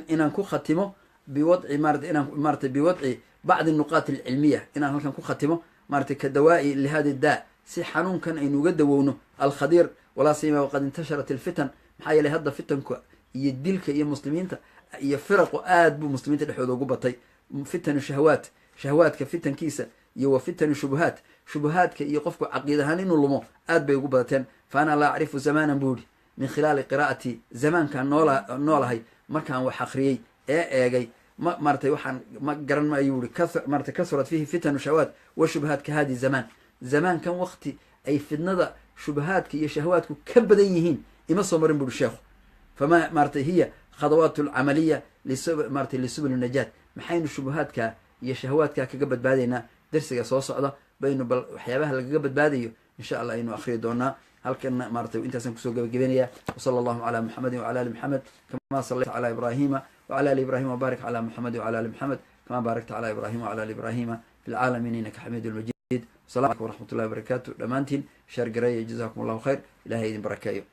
inaan ku khatimo biwadci maarata inaan maaratay biwadci bacdi nuqaat alcilmiya inaan halkan ku khatimo maaratay ka dawaa'i lihada daa si xanuunkan aynu uga dawowno alkhadiir walaa siyama waqad intasharat alfitan maxaa yeelay hadda fitanka iyo dilka iyo muslimiinta iyo firaqu aad buu muslimiinta dhexdooda ugu batay fitanu shahawaat shahawaadka fitankiisa iyo wa fitanu shubuhaat shubuhaadka iyo qofku caqiid ahaan inuu lumo aad bay ugu badateen fa ana laa acrifu zamanan buu yihi min khilaali qiraa'ati zamaankaan noolahay markaan wax akhriyey ee eegay maaratay waxaan ma garan maayo uri maaratay kasurat fiihi fitanu shahawaat wa shubuhaat ka hadi zamaan zamaankan wakti ay fidnada shubahaadka iyo shahawaadku ka badan yihiin ima soo marin buri sheekhu fama maaratay hiya khadawaat alcamaliya maaratay lisubul najaat maxaynu shubuhaadka iyo shahawaadka kaga badbaadaynaa darsiga soo socda baynu bal waxyaabaha lagaga badbaadayo insha allah aynu akhriyi doonaa halkana maaratay intaasaan kusoo gabagabeynaya wasala allahu calaa muxamedin wacala ali muxamed kama sallayta calaa ibraahima wacala ali ibrahima wabaarik calaa muxamedin wacala ali muxamed kama baarakta calaa ibraahima wacala ali ibraahima fi lcaalamiin innaka xamiidu lmajiid السلام عليكم ورحمة الله وبركاته دمانتين شار قراية جزاكم الله خير إلهي إذن بركاته